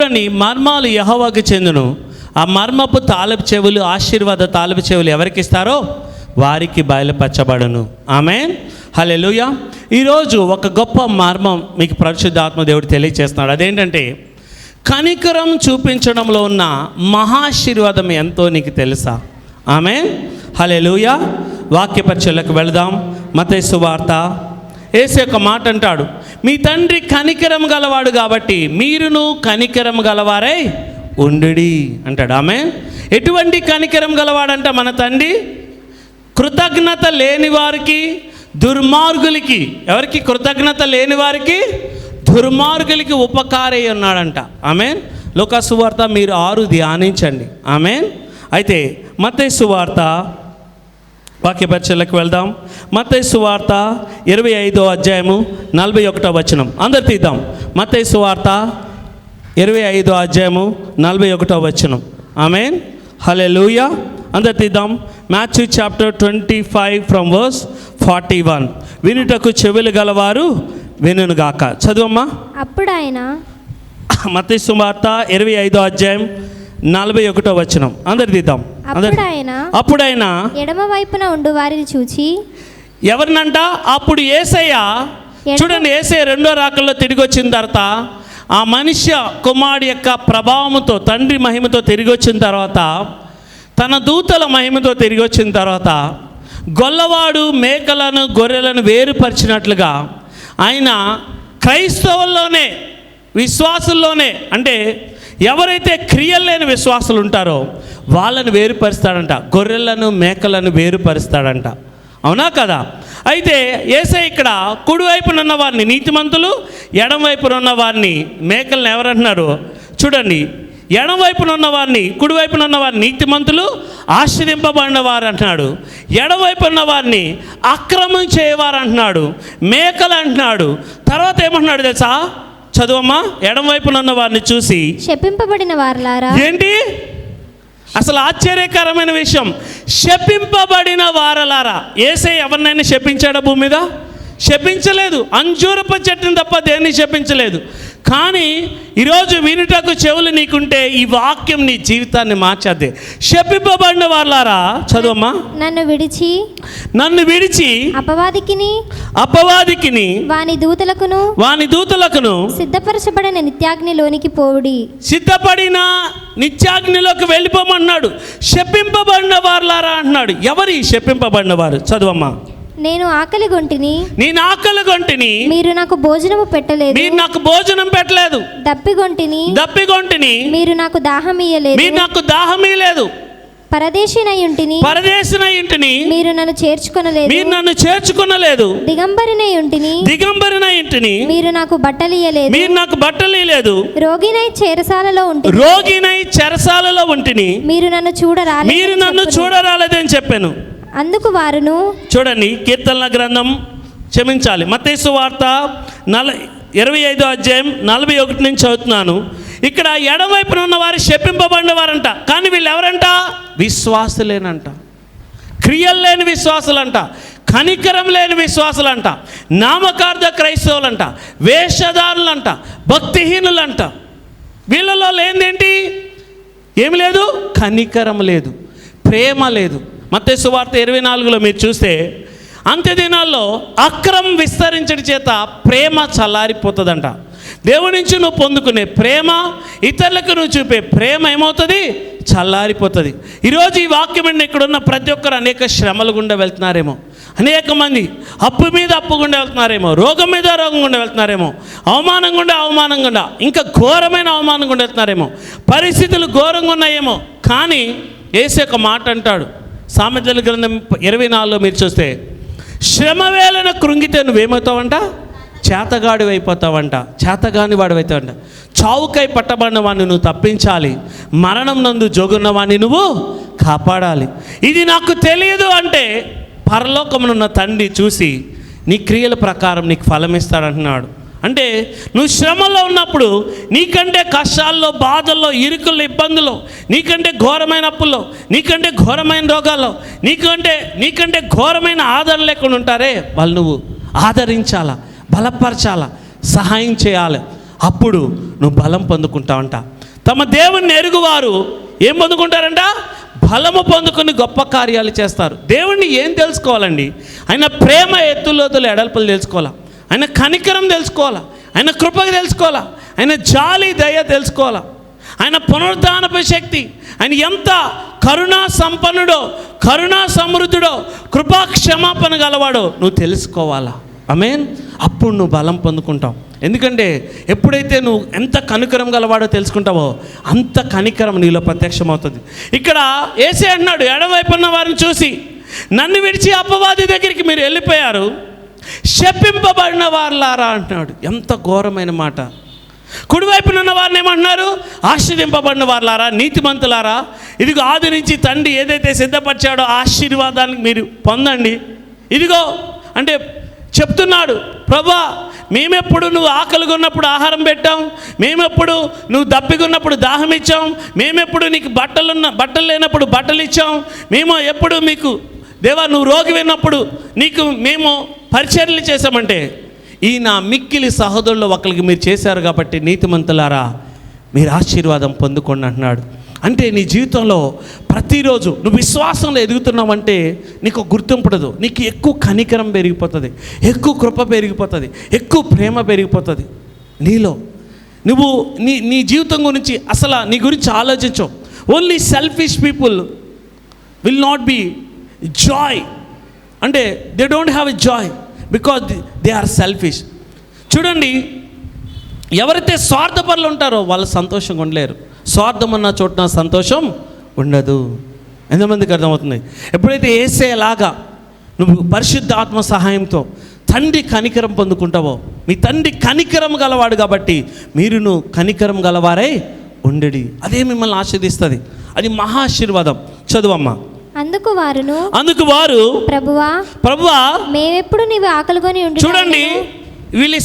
చూడండి, మర్మాలు యెహోవాకు చెందును. ఆ మర్మపు తాళపు చెవులు, ఆశీర్వాద తాళపు చెవులు ఎవరికి ఇస్తారో వారికి బయలుపరచబడును. ఆమేన్, హల్లెలూయా. ఈరోజు ఒక గొప్ప మర్మం మీకు పరిశుద్ధాత్మ దేవుడు తెలియజేస్తున్నాడు. అదేంటంటే, కనికరం చూపించడంలో ఉన్న మహాశీర్వాదం ఎంతో నీకు తెలుసా? ఆమేన్, హల్లెలూయా. వాక్య పరిచయలకు వెళదాం. మత్తయి సువార్త. యేసు యొక్క మాట అంటాడు, మీ తండ్రి కనికరం గలవాడు కాబట్టి మీరును కనికరం గలవారై ఉండుడి అంటాడు. ఆమేన్. ఎటువంటి కనికరం గలవాడంట మన తండ్రి? కృతజ్ఞత లేని వారికి, దుర్మార్గులకి. ఎవరికి? కృతజ్ఞత లేని వారికి, దుర్మార్గులకి ఉపకారై ఉన్నాడంట. ఆమేన్. లూకా సువార్త మీరు 6 ధ్యానించండి. ఆమేన్. అయితే మత్తయి సువార్త వాక్య పరిచయలకు వెళ్దాం. మత్తయి సువార్త 25వ అధ్యాయము 41వ వచనం. అందరు తీద్దాం. మత్తయి సువార్త 25వ అధ్యాయము 41వ వచనం. ఆమేన్, హల్లెలూయా. అందరు తీద్దాం. Matthew chapter 25 from verse 41. వినుటకు చెవులు గలవారు వినుగాక. చదువమ్మా. అప్పుడు ఆయన, మత్తయి సువార్త 25వ అధ్యాయం 41వ వచనం. అందరు తీద్దాం. అప్పుడు ఆయన ఎడమ వైపున ఉండు వారిని చూచి. ఎవరినంట? అప్పుడు యేసయ్య. చూడండి, యేసయ్య రెండో రాకల్లో తిరిగి వచ్చిన తర్వాత, ఆ మనుష్య కుమారుడి యొక్క ప్రభావంతో, తండ్రి మహిమతో తిరిగి వచ్చిన తర్వాత, తన దూతల మహిమతో తిరిగి వచ్చిన తర్వాత, గొల్లవాడు మేకలను గొర్రెలను వేరుపరిచినట్లుగా ఆయన క్రైస్తవుల్లోనే, విశ్వాసుల్లోనే, అంటే ఎవరైతే క్రియలు లేని విశ్వాసులు ఉంటారో వాళ్ళని వేరుపరుస్తాడంట. గొర్రెలను మేకలను వేరుపరుస్తాడంట. అవునా కదా? అయితే యేసయ్య ఇక్కడ కుడివైపున ఉన్న వారిని నీతిమంతులు, ఎడం వైపున ఉన్న వారిని మేకలను ఎవరంటున్నారు? చూడండి, ఎడం వైపున ఉన్న వారిని, కుడివైపున ఉన్న వారిని నీతిమంతులు, ఆశ్రయింపబడిన వారు అంటున్నాడు. ఎడవైపున ఉన్న వారిని అక్రమం చేయవారు అంటున్నాడు, మేకలు అంటున్నాడు. తర్వాత ఏమంటున్నాడు తెలుసా? చదువమ్మా. ఎడం వైపున ఉన్న వారిని చూసి శపింపబడిన వారలారా. ఏంటి అసలు ఆశ్చర్యకరమైన విషయం? శపింపబడిన వారలారా. యేసయ్య ఎవరినైనా శపించాడా భూమి మీద? శపించలేదు. అంజూరపు చెట్టుని తప్ప దేన్ని శపించలేదు. కానీ ఈరోజు వినుటకు చెవులు నీకుంటే ఈ వాక్యం నీ జీవితాన్ని మార్చేద్ది. శపింపబడిన వారలారా. చదువమ్మా. నన్ను విడిచి అపవాదికిని వాని దూతలకును సిద్ధపరచబడిన నిత్యాగ్నిలోనికి పోవుడి. సిద్ధపడిన నిత్యాగ్నిలోకి వెళ్ళిపోమన్నాడు. శపింపబడిన వారలారా అంటున్నాడు. ఎవరి శపింపబడిన వారు? చదువమ్మా. నేను ఆకలి గొంటిని, మీరు నాకు భోజనం పెట్టలేదు. దప్పిగొంటిని, మీరు నాకు దాహం ఇయ్యలేదు. పరదేశినై ఉంటిని, మీరు నన్ను చేర్చుకొనలేదు. దిగంబరినై ఉంటిని, మీరు నాకు బట్టలియ్యలేదు. రోగినై చెరసాలలో ఉంటిని, మీరు నన్ను చూడరాలేదని చెప్పాను. అందుకు వారును. చూడండి, కీర్తనల గ్రంథం, క్షమించాలి, మత్తయి సువార్త 25వ అధ్యాయం 41 నుంచి చదువుతున్నాను. ఇక్కడ ఎడమవైపున ఉన్న వారు శపింపబడిన వారంట. కానీ వీళ్ళు ఎవరంట? విశ్వాసులేనంట. క్రియలు లేని విశ్వాసులంట, కనికరం లేని విశ్వాసులంట, నామకార్థ క్రైస్తవులంట, వేషధారులంట, భక్తిహీనులంట. వీళ్ళలో లేనిదేంటి? ఏమి లేదు? కనికరం లేదు, ప్రేమ లేదు. మత్తయి సువార్త 24లో మీరు చూస్తే, అంత్యదినాల్లో అక్రమం విస్తరించడం చేత ప్రేమ చల్లారిపోతుందంట. దేవుడి నుంచి నువ్వు పొందుకునే ప్రేమ, ఇతరులకు నువ్వు చూపే ప్రేమ ఏమవుతుంది? చల్లారిపోతుంది. ఈరోజు ఈ వాక్యం ఇక్కడున్న ప్రతి ఒక్కరు అనేక శ్రమల గుండా వెళ్తున్నారేమో, అనేక మంది అప్పు మీద అప్పు గుండా వెళ్తున్నారేమో, రోగం మీద రోగం గుండా వెళ్తున్నారేమో, అవమానం గుండా, ఇంకా ఘోరమైన అవమానం గుండా వెళ్తున్నారేమో, పరిస్థితులు ఘోరంగా ఉన్నాయేమో. కానీ యేసు యొక్క మాట అంటాడు, సామెతల గ్రంథం 24లో మీరు చూస్తే, శ్రమ వేళన కృంగితే నువ్వేమవుతావంట? చేతగాడి అయిపోతావంట, చేతగాని వాడివైతావంట. చావుకై పట్టబడిన వాడిని నువ్వు తప్పించాలి, మరణం నందు జోగున్న వాడిని నువ్వు కాపాడాలి. ఇది నాకు తెలియదు అంటే పరలోకమునున్న తండ్రి చూసి నీ క్రియల ప్రకారం నీకు ఫలం ఇస్తాడంటున్నాడు. అంటే నువ్వు శ్రమలో ఉన్నప్పుడు, నీకంటే కష్టాల్లో, బాధల్లో, ఇరుకుల్లో, ఇబ్బందుల్లో, నీకంటే ఘోరమైన అప్పుల్లో, నీకంటే ఘోరమైన రోగాల్లో, నీకంటే ఘోరమైన ఆదరణ లేకుండా ఉంటారే, వాళ్ళు నువ్వు ఆదరించాలా, బలపరచాలా, సహాయం చేయాలి. అప్పుడు నువ్వు బలం పొందుకుంటావంట. తమ దేవుణ్ణి ఎరుగువారు ఏం పొందుకుంటారంట? బలము పొందుకుని గొప్ప కార్యాలు చేస్తారు. దేవుణ్ణి ఏం తెలుసుకోవాలండి? ఆయన ప్రేమ ఎత్తులోతులు ఎడల్పులు తెలుసుకోవాలా, ఆయన కనికరం తెలుసుకోవాలా, ఆయన కృపగా తెలుసుకోవాలా, ఆయన జాలి దయ తెలుసుకోవాలా, ఆయన పునరుద్ధానపు శక్తి, ఆయన ఎంత కరుణా సంపన్నుడో, కరుణా సమృద్ధుడో, కృపా క్షమాపణ గలవాడో నువ్వు తెలుసుకోవాలా. ఆమేన్. అప్పుడు నువ్వు బలం పొందుకుంటావు. ఎందుకంటే ఎప్పుడైతే నువ్వు ఎంత కనికరం గలవాడో తెలుసుకుంటావో అంత కనికరం నీలో ప్రత్యక్షమవుతుంది. ఇక్కడ యేసే అన్నాడు, ఎడమవైపు ఉన్న వారిని చూసి, నన్ను విడిచి అపవాది దగ్గరికి మీరు వెళ్ళిపోయారు, శపింపబడిన వారులారా అంటున్నాడు. ఎంత ఘోరమైన మాట. కుడివైపున ఉన్న వారిని ఏమంటున్నారు? ఆశీర్వింపబడిన వారులారా, నీతిమంతులారా, ఇదిగో ఆది నుంచి తండ్రి ఏదైతే సిద్ధపరిచాడో ఆశీర్వాదానికి మీరు పొందండి. ఇదిగో అంటే చెప్తున్నాడు, ప్రభువా మేమెప్పుడు నువ్వు ఆకలిగా ఉన్నప్పుడు ఆహారం పెట్టాం, మేమెప్పుడు నువ్వు దప్పిగా ఉన్నప్పుడు దాహం ఇచ్చాం, మేమెప్పుడు నీకు బట్టలు లేనప్పుడు బట్టలు ఇచ్చాం, మేము ఎప్పుడు మీకు దేవా నువ్వు రోగి విన్నప్పుడు నీకు మేము పరిచర్యలు చేశామంటే, ఈ నా మిక్కిలి సహోదరులు ఒకరికి మీరు చేశారు కాబట్టి నీతిమంతులారా మీరు ఆశీర్వాదం పొందుకోండి అంటున్నాడు. అంటే నీ జీవితంలో ప్రతిరోజు నువ్వు విశ్వాసంలో ఎదుగుతున్నావంటే నీకు గుర్తింపుడదు, నీకు ఎక్కువ కనికరం పెరిగిపోతుంది, ఎక్కువ కృప పెరిగిపోతుంది, ఎక్కువ ప్రేమ పెరిగిపోతుంది నీలో. నువ్వు నీ జీవితం గురించి అసలు నీ గురించి ఆలోచించవు. Only selfish people will not be joy, అంటే they don't have a joy because they are selfish. చూడండి, ఎవరైతే స్వార్థపరులు ఉంటారో వాళ్ళు సంతోషంగా ఉండలేరు. స్వార్థం అన్న చోటున సంతోషం ఉండదు. ఎంతమందికి అర్థమవుతుంది? ఎప్పుడైతే యేసేలాగా నువ్వు పరిశుద్ధ ఆత్మ సహాయంతో తండ్రి కనికరం పొందుకుంటావో, మీ తండ్రి కనికరం గలవాడు కాబట్టి మీరును కనికరం గలవారై ఉండడి, అదే మిమ్మల్ని ఆశీర్దిస్తుంది. అది మహా ఆశీర్వాదం. చదువమ్మా. అందుకు వారు ప్రభువా మేమెప్పుడు నీవు ఆకలిగొని ఉండి. చూడండి, వీళ్ళు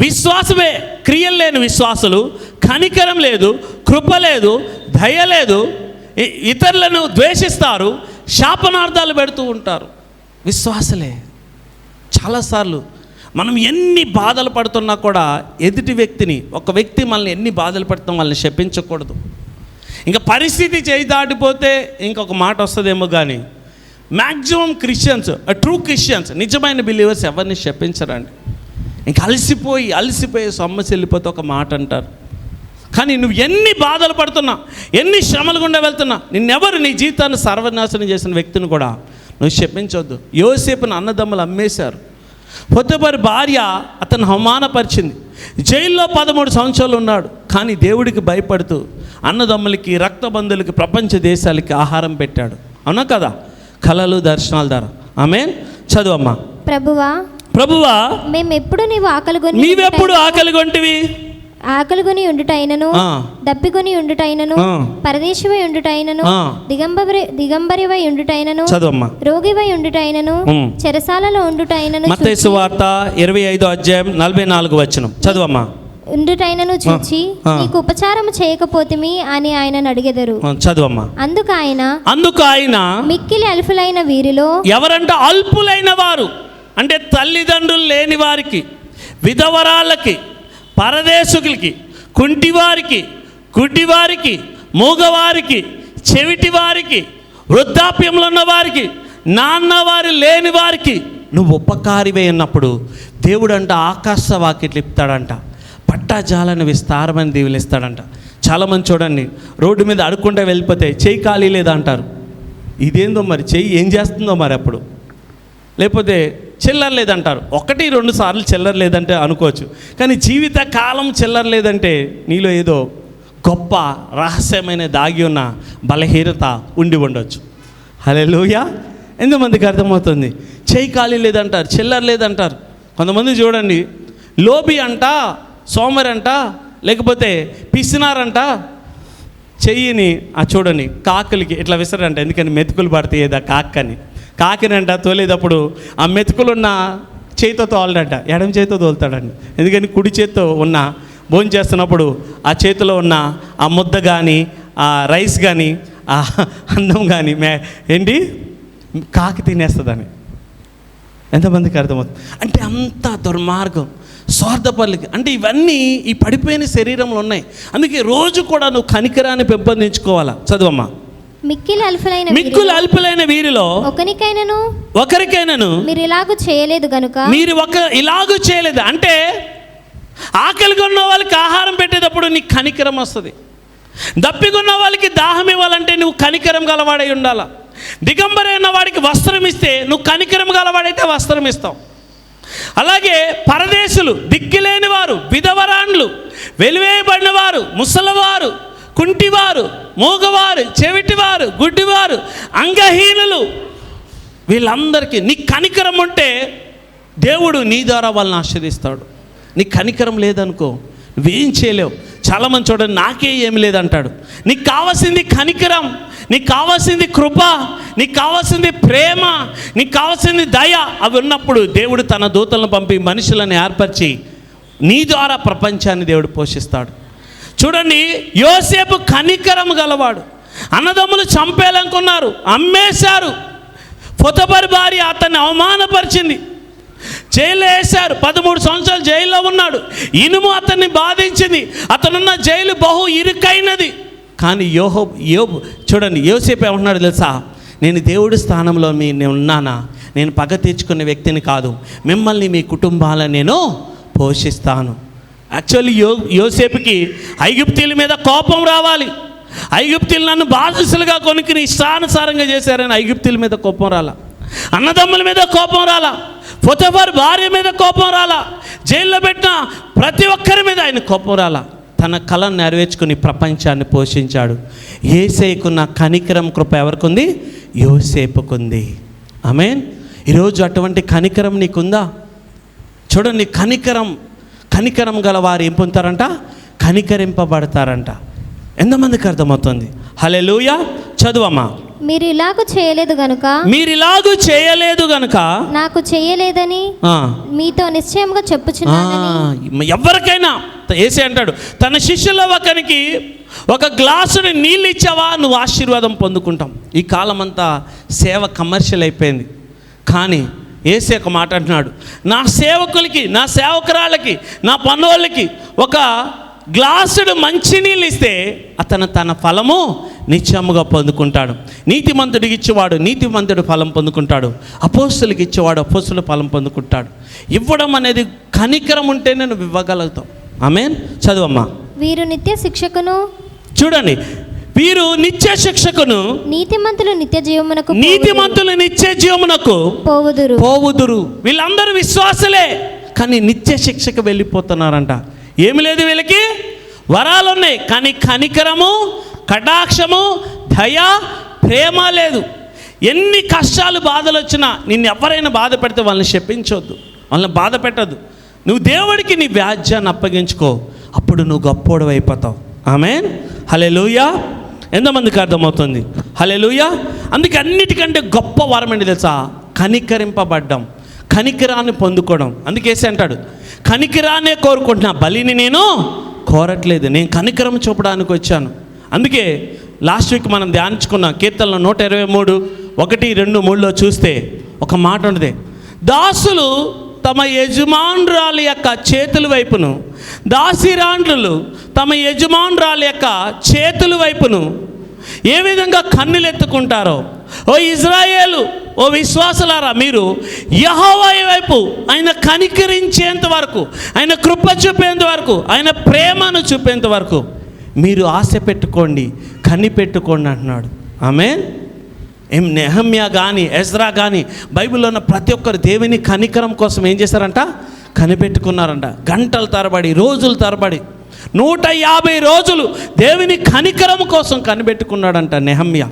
విశ్వాసమే క్రియలు లేని విశ్వాసులు, కనికరం లేదు, కృప లేదు, దయ లేదు, ఇతరులను ద్వేషిస్తారు, శాపనార్థాలు పెడుతూ ఉంటారు. విశ్వాసలే. చాలాసార్లు మనం ఎన్ని బాధలు పడుతున్నా కూడా ఎదుటి వ్యక్తిని, ఒక వ్యక్తి మనల్ని ఎన్ని బాధలు పడుతున్నా వాళ్ళని శపించకూడదు. ఇంకా పరిస్థితి చేయి దాటిపోతే ఇంకొక మాట వస్తుందేమో, కానీ మ్యాక్సిమం క్రిస్టియన్స్, ట్రూ క్రిస్టియన్స్, నిజమైన బిలీవర్స్ ఎవరిని శపించరండి. ఇంకా అలసిపోయి సమస్య వెళ్ళిపోతే ఒక మాట అంటారు. కానీ నువ్వు ఎన్ని బాధలు పడుతున్నా, ఎన్ని శ్రమలు గుండా వెళ్తున్నా, నిన్నెవరు నీ జీవితాన్ని సర్వనాశనం చేసిన వ్యక్తిని కూడా నువ్వు శపించొద్దు. యోసేపుని అన్నదమ్ములు అమ్మేశారు. పొత్తిఫర్ భార్య అతను అవమానపరిచింది. జైల్లో 13 సంవత్సరాలు ఉన్నాడు. కానీ దేవుడికి భయపడుతూ అన్నదమ్ములకి, రక్తబంధులకి, ప్రపంచ దేశాలకి ఆహారం పెట్టాడు. అవునా కదా? కలలు దర్శనాల ద్వారా. ఆమేన్. చదువమ్మా. ప్రభువా మేమెప్పుడు నీవెప్పుడు ఆకలిగొంటివి? ఆకలిగొని ఉండుటైనను, దప్పిగొని ఉండుటైనను, పరదేశివై ఉండుటైనను, దిగంబరివై ఉండుటైనను, రోగివై ఉండుటైనను, చెరసాలలో ఉండుటైనను, మత్తయి సువార్త 25:44 చదువమ్మా. ఉండుటైనను చూచి నీకు ఉపచారం చేయకపోతిమి అని ఆయన అడిగెదరు. చదువమ్మా. అందుకు ఆయన మిక్కిలి అల్పులైన వీరిలో ఎవరంట? అల్పులైన వారు అంటే తల్లిదండ్రులు లేని వారికి, విధవరాళ్ళకి, పరదేశులకి, కుంటివారికి, గుడ్డివారికి, మూగవారికి, చెవిటివారికి, వృద్ధాప్యంలో ఉన్న వారికి, నాన్నవారి లేని వారికి నువ్వు ఉపకారివే అన్నప్పుడు దేవుడు అంట ఆకాశ వాకిట్లు ఇస్తాడంట, పట్టాజాలను విస్తారమైన దీవులు ఇస్తాడంట. చాలామంది చూడండి, రోడ్డు మీద అడుక్కుంటే వెళ్ళిపోతే చెయ్యి ఖాళీ లేదా అంటారు. ఇదేందో మరి, చెయ్యి ఏం చేస్తుందో మరి అప్పుడు. లేకపోతే చిల్లర లేదంటారు. 1-2 సార్లు చిల్లర లేదంటే అనుకోవచ్చు, కానీ జీవిత కాలం చిల్లర లేదంటే నీలో ఏదో గొప్ప రహస్యమైన దాగి ఉన్న బలహీనత ఉండి ఉండొచ్చు. హల్లెలూయా. ఎంతమందికి అర్థమవుతుంది? చెయ్యి ఖాళీ లేదంటారు, చిల్లర లేదంటారు. కొంతమంది చూడండి, లోబి అంట, సోమరంట, లేకపోతే పిసినారంట, చెయ్యిని చూడండి కాకులకి ఇట్లా విసరంట. ఎందుకని మెతుకులు పడతాయి ఏదా కాకని. కాకినంట తోలేటప్పుడు ఆ మెతుకులున్న చేతితో తోలడంట, ఎడమ చేతితో తోలుతాడండి. ఎందుకని కుడి చేతితో ఉన్న భోజనం చేస్తున్నప్పుడు ఆ చేతిలో ఉన్న ఆ ముద్ద కానీ, ఆ రైస్ కానీ, ఆ అన్నం కానీ ఏంటి కాకి తినేస్తుందని. ఎంతమందికి అర్థమవుతుంది? అంటే అంత దుర్మార్గం. స్వార్థపరులకి. అంటే ఇవన్నీ ఈ పడిపోయిన శరీరంలో ఉన్నాయి. అందుకే రోజు కూడా నువ్వు కనికరాన్ని పెంపొందించుకోవాలా. చదువమ్మా. మిక్కిలి అల్పులైన వీరిలో ఒకరికైనను మీరు ఇలాగూ చేయలేదు గనుక. మీరు ఇలాగూ చేయలేదు అంటే ఆకలిగా ఉన్న వాళ్ళకి ఆహారం పెట్టేటప్పుడు నీకు కనికరం వస్తుంది. దప్పిగున్న వాళ్ళకి దాహం ఇవ్వాలంటే నువ్వు కనికరం గలవాడై ఉండాలా. దిగంబరైన వాడికి వస్త్రం ఇస్తే నువ్వు కనికరం గలవాడైతే వస్త్రం ఇస్తావు. అలాగే పరదేశులు, దిక్కులేని వారు, విధవరాండ్లు, వెలివేయబడిన వారు, ముసలివారు, కుంటివారు, మూగవారు, చెవిటివారు, గుడ్డివారు, అంగహీనులు, వీళ్ళందరికీ నీ కనికరం ఉంటే దేవుడు నీ ద్వారా వాళ్ళని ఆశీర్వదిస్తాడు. నీ కనికరం లేదనుకో నువ్వేం చేయలేవు. చాలామంది చూడండి, నాకే ఏమి లేదంటాడు. నీకు కావాల్సింది కనికరం, నీకు కావాల్సింది కృప, నీకు కావాల్సింది ప్రేమ, నీకు కావాల్సింది దయ. అవి ఉన్నప్పుడు దేవుడు తన దూతలను పంపి మనుషులను ఏర్పరిచి నీ ద్వారా ప్రపంచాన్ని దేవుడు పోషిస్తాడు. చూడండి, యోసేపు కనికరం గలవాడు. అన్నదమ్ములు చంపేయాలనుకున్నారు, అమ్మేశారు. పొతబరి భార్య అతన్ని అవమానపరిచింది, జైల్లో వేశారు. 13 సంవత్సరాలు జైల్లో ఉన్నాడు. ఇనుము అతన్ని బాధించింది. అతనున్న జైలు బహు ఇరుకైనది. కానీ యోబు చూడండి, యోసేపు ఏమంటున్నాడు తెలుసా? నేను దేవుడి స్థానంలో నేను ఉన్నానా? నేను పగ తీర్చుకునే వ్యక్తిని కాదు. మిమ్మల్ని, మీ కుటుంబాలను నేను పోషిస్తాను. యాక్చువల్లీ యోసేపుకి ఐగుప్తీల మీద కోపం రావాలి. ఐగుప్తీలు నన్ను బాధితులుగా కొనుక్కుని ఇష్టానుసారంగా చేశారని ఐగుప్తీల మీద కోపం రాలా. అన్నదమ్ముల మీద కోపం రాలా. పొతఫర్ భార్య మీద కోపం రాలా. జైల్లో పెట్టిన ప్రతి ఒక్కరి మీద ఆయన కోపం రాలా. తన కళను నెరవేర్చుకుని ప్రపంచాన్ని పోషించాడు. యేసేకున్న కనికరం కృప ఎవరికి ఉంది? యోసేపుకుంది. ఆమేన్. ఈరోజు అటువంటి కనికరం నీకుందా? చూడండి, కనికరం గల వారు ఏం పొందుతారంట? కనికరింపబడతారంట. ఎంతమందికి అర్థమవుతుంది? హల్లెలూయా. చదువమ్మా. మీరు ఇలాగూ చేయలేదు గనుక నాకు చేయలేదని మీతో నిశ్చయంగా చెప్పుచున్నానని. ఎవరికైనా యేసే అంటాడు, తన శిష్యుల ఒకరికి ఒక గ్లాసుని నీళ్ళు ఇచ్చావా నువ్వు ఆశీర్వాదం పొందుకుంటాం. ఈ కాలం అంతా సేవ కమర్షియల్ అయిపోయింది. కానీ యేసే ఒక మాట అంటున్నాడు, నా సేవకులకి, నా సేవకురాళ్ళకి, నా పనులకి ఒక గ్లాసుడు మంచినీళ్ళు ఇస్తే అతను తన ఫలము నిత్యముగా పొందుకుంటాడు. నీతిమంతుడికి ఇచ్చేవాడు నీతిమంతుడు ఫలం పొందుకుంటాడు. అపోస్తులకి ఇచ్చేవాడు అపోస్తుల ఫలం పొందుకుంటాడు. ఇవ్వడం అనేది కనికరం ఉంటేనే నువ్వు ఇవ్వగలుగుతావు. ఆమేన్. చదువమ్మా. వీరు నిత్య శిక్షకును. చూడండి, వీరు నిత్య శిక్షకును, నీతిమంతులు నిత్య జీవమునకు పోవుదురు. వీళ్ళందరూ విశ్వాసులే, కానీ నిత్య శిక్షకు వెళ్ళిపోతున్నారంట. ఏమి లేదు వీళ్ళకి, వరాలు ఉన్నాయి కానీ కనికరము, కటాక్షము, దయ, ప్రేమ లేదు. ఎన్ని కష్టాలు, బాధలు వచ్చినా నిన్ను ఎవరైనా బాధ పెడితే వాళ్ళని శపించొద్దు, వాళ్ళని బాధ పెట్టద్దు. నువ్వు దేవుడికి నీ వ్యాజ్యాన్ని అప్పగించుకో, అప్పుడు నువ్వు గొప్పోడు అయిపోతావు. ఆమేన్. హల్లెలూయా. ఎంతమందికి అర్థమవుతుంది? హల్లెలూయా. అందుకే అన్నిటికంటే గొప్ప వరం ఏంటి తెలుసా? కనికరింపబడ్డం, కనికరాన్ని పొందుకోవడం. అందుకేసి అంటాడు, కనికరాన్నే కోరుకుంటున్నా, బలిని నేను కోరట్లేదు, నేను కనికరం చూపడానికి వచ్చాను. అందుకే లాస్ట్ వీక్ మనం ధ్యానించుకున్నాం కీర్తనలో 123, 1, 2, 3లో చూస్తే ఒక మాట ఉంటుంది, దాసులు తమ యజమానురాలి యొక్క చేతుల వైపును, దాసిరాండ్రులు తమ యజమానురాలి యొక్క చేతుల వైపును ఏ విధంగా కన్నులెత్తుకుంటారో, ఓ ఇజ్రాయేలు, ఓ విశ్వాసులారా, మీరు యెహోవా వైపు ఆయన కనికరించేంత వరకు, ఆయన కృప చూపేంత వరకు, ఆయన ప్రేమను చూపేంత వరకు మీరు ఆశ పెట్టుకోండి, కనిపెట్టుకోండి అంటున్నాడు. ఆమేన్. నెహమ్యా కానీ, ఎజ్రా కానీ, బైబిల్లో ఉన్న ప్రతి ఒక్కరు దేవుని కనికరం కోసం ఏం చేశారంట? కనిపెట్టుకున్నారంట. గంటల తరబడి, రోజుల తరబడి, 150 రోజులు దేవుని కనికరం కోసం కనిపెట్టుకున్నాడంట నెహమ్యా.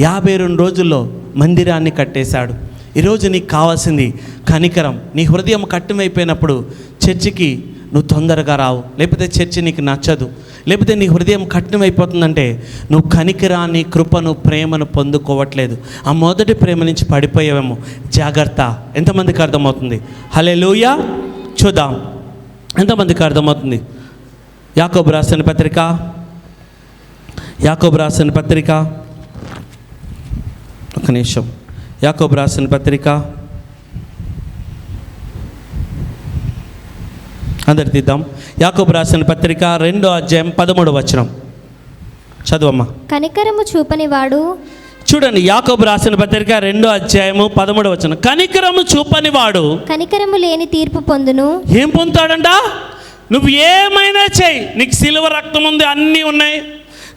52 రోజుల్లో మందిరాన్ని కట్టేశాడు. ఈరోజు నీకు కావాల్సింది కనికరం. నీ హృదయం కఠినమైపోయినప్పుడు చర్చికి నువ్వు తొందరగా రావు, లేకపోతే చర్చి నీకు నచ్చదు, లేకపోతే నీ హృదయం కఠినమైపోతుందంటే నువ్వు కనికరాన్ని, కృపను, ప్రేమను పొందుకోవట్లేదు. ఆ మొదటి ప్రేమ నుంచి పడిపోయావేమో, జాగ్రత్త. ఎంతమందికి అర్థమవుతుంది? హల్లెలూయా. చూద్దాం ఎంతమందికి అర్థమవుతుంది. యాకోబు రాసిన పత్రిక ఒక నిమిషం. యాకోబు రాసిన పత్రిక అందరు తీద్దాం. యాకోబు రాసిన పత్రిక 2వ అధ్యాయం 13వ వచనం చదువమ్మా. కనికరము చూపని వాడు, చూడండి, యాకోబు రాసిన పత్రిక 2వ అధ్యాయము 13వ వచనం. కనికరము చూపని వాడు కనికరము లేని తీర్పు పొందును. ఏం పొందుతాడంట? నువ్వు ఏమైనా చేయి, నీకు సిలువ రక్తం ఉంది, అన్నీ ఉన్నాయి,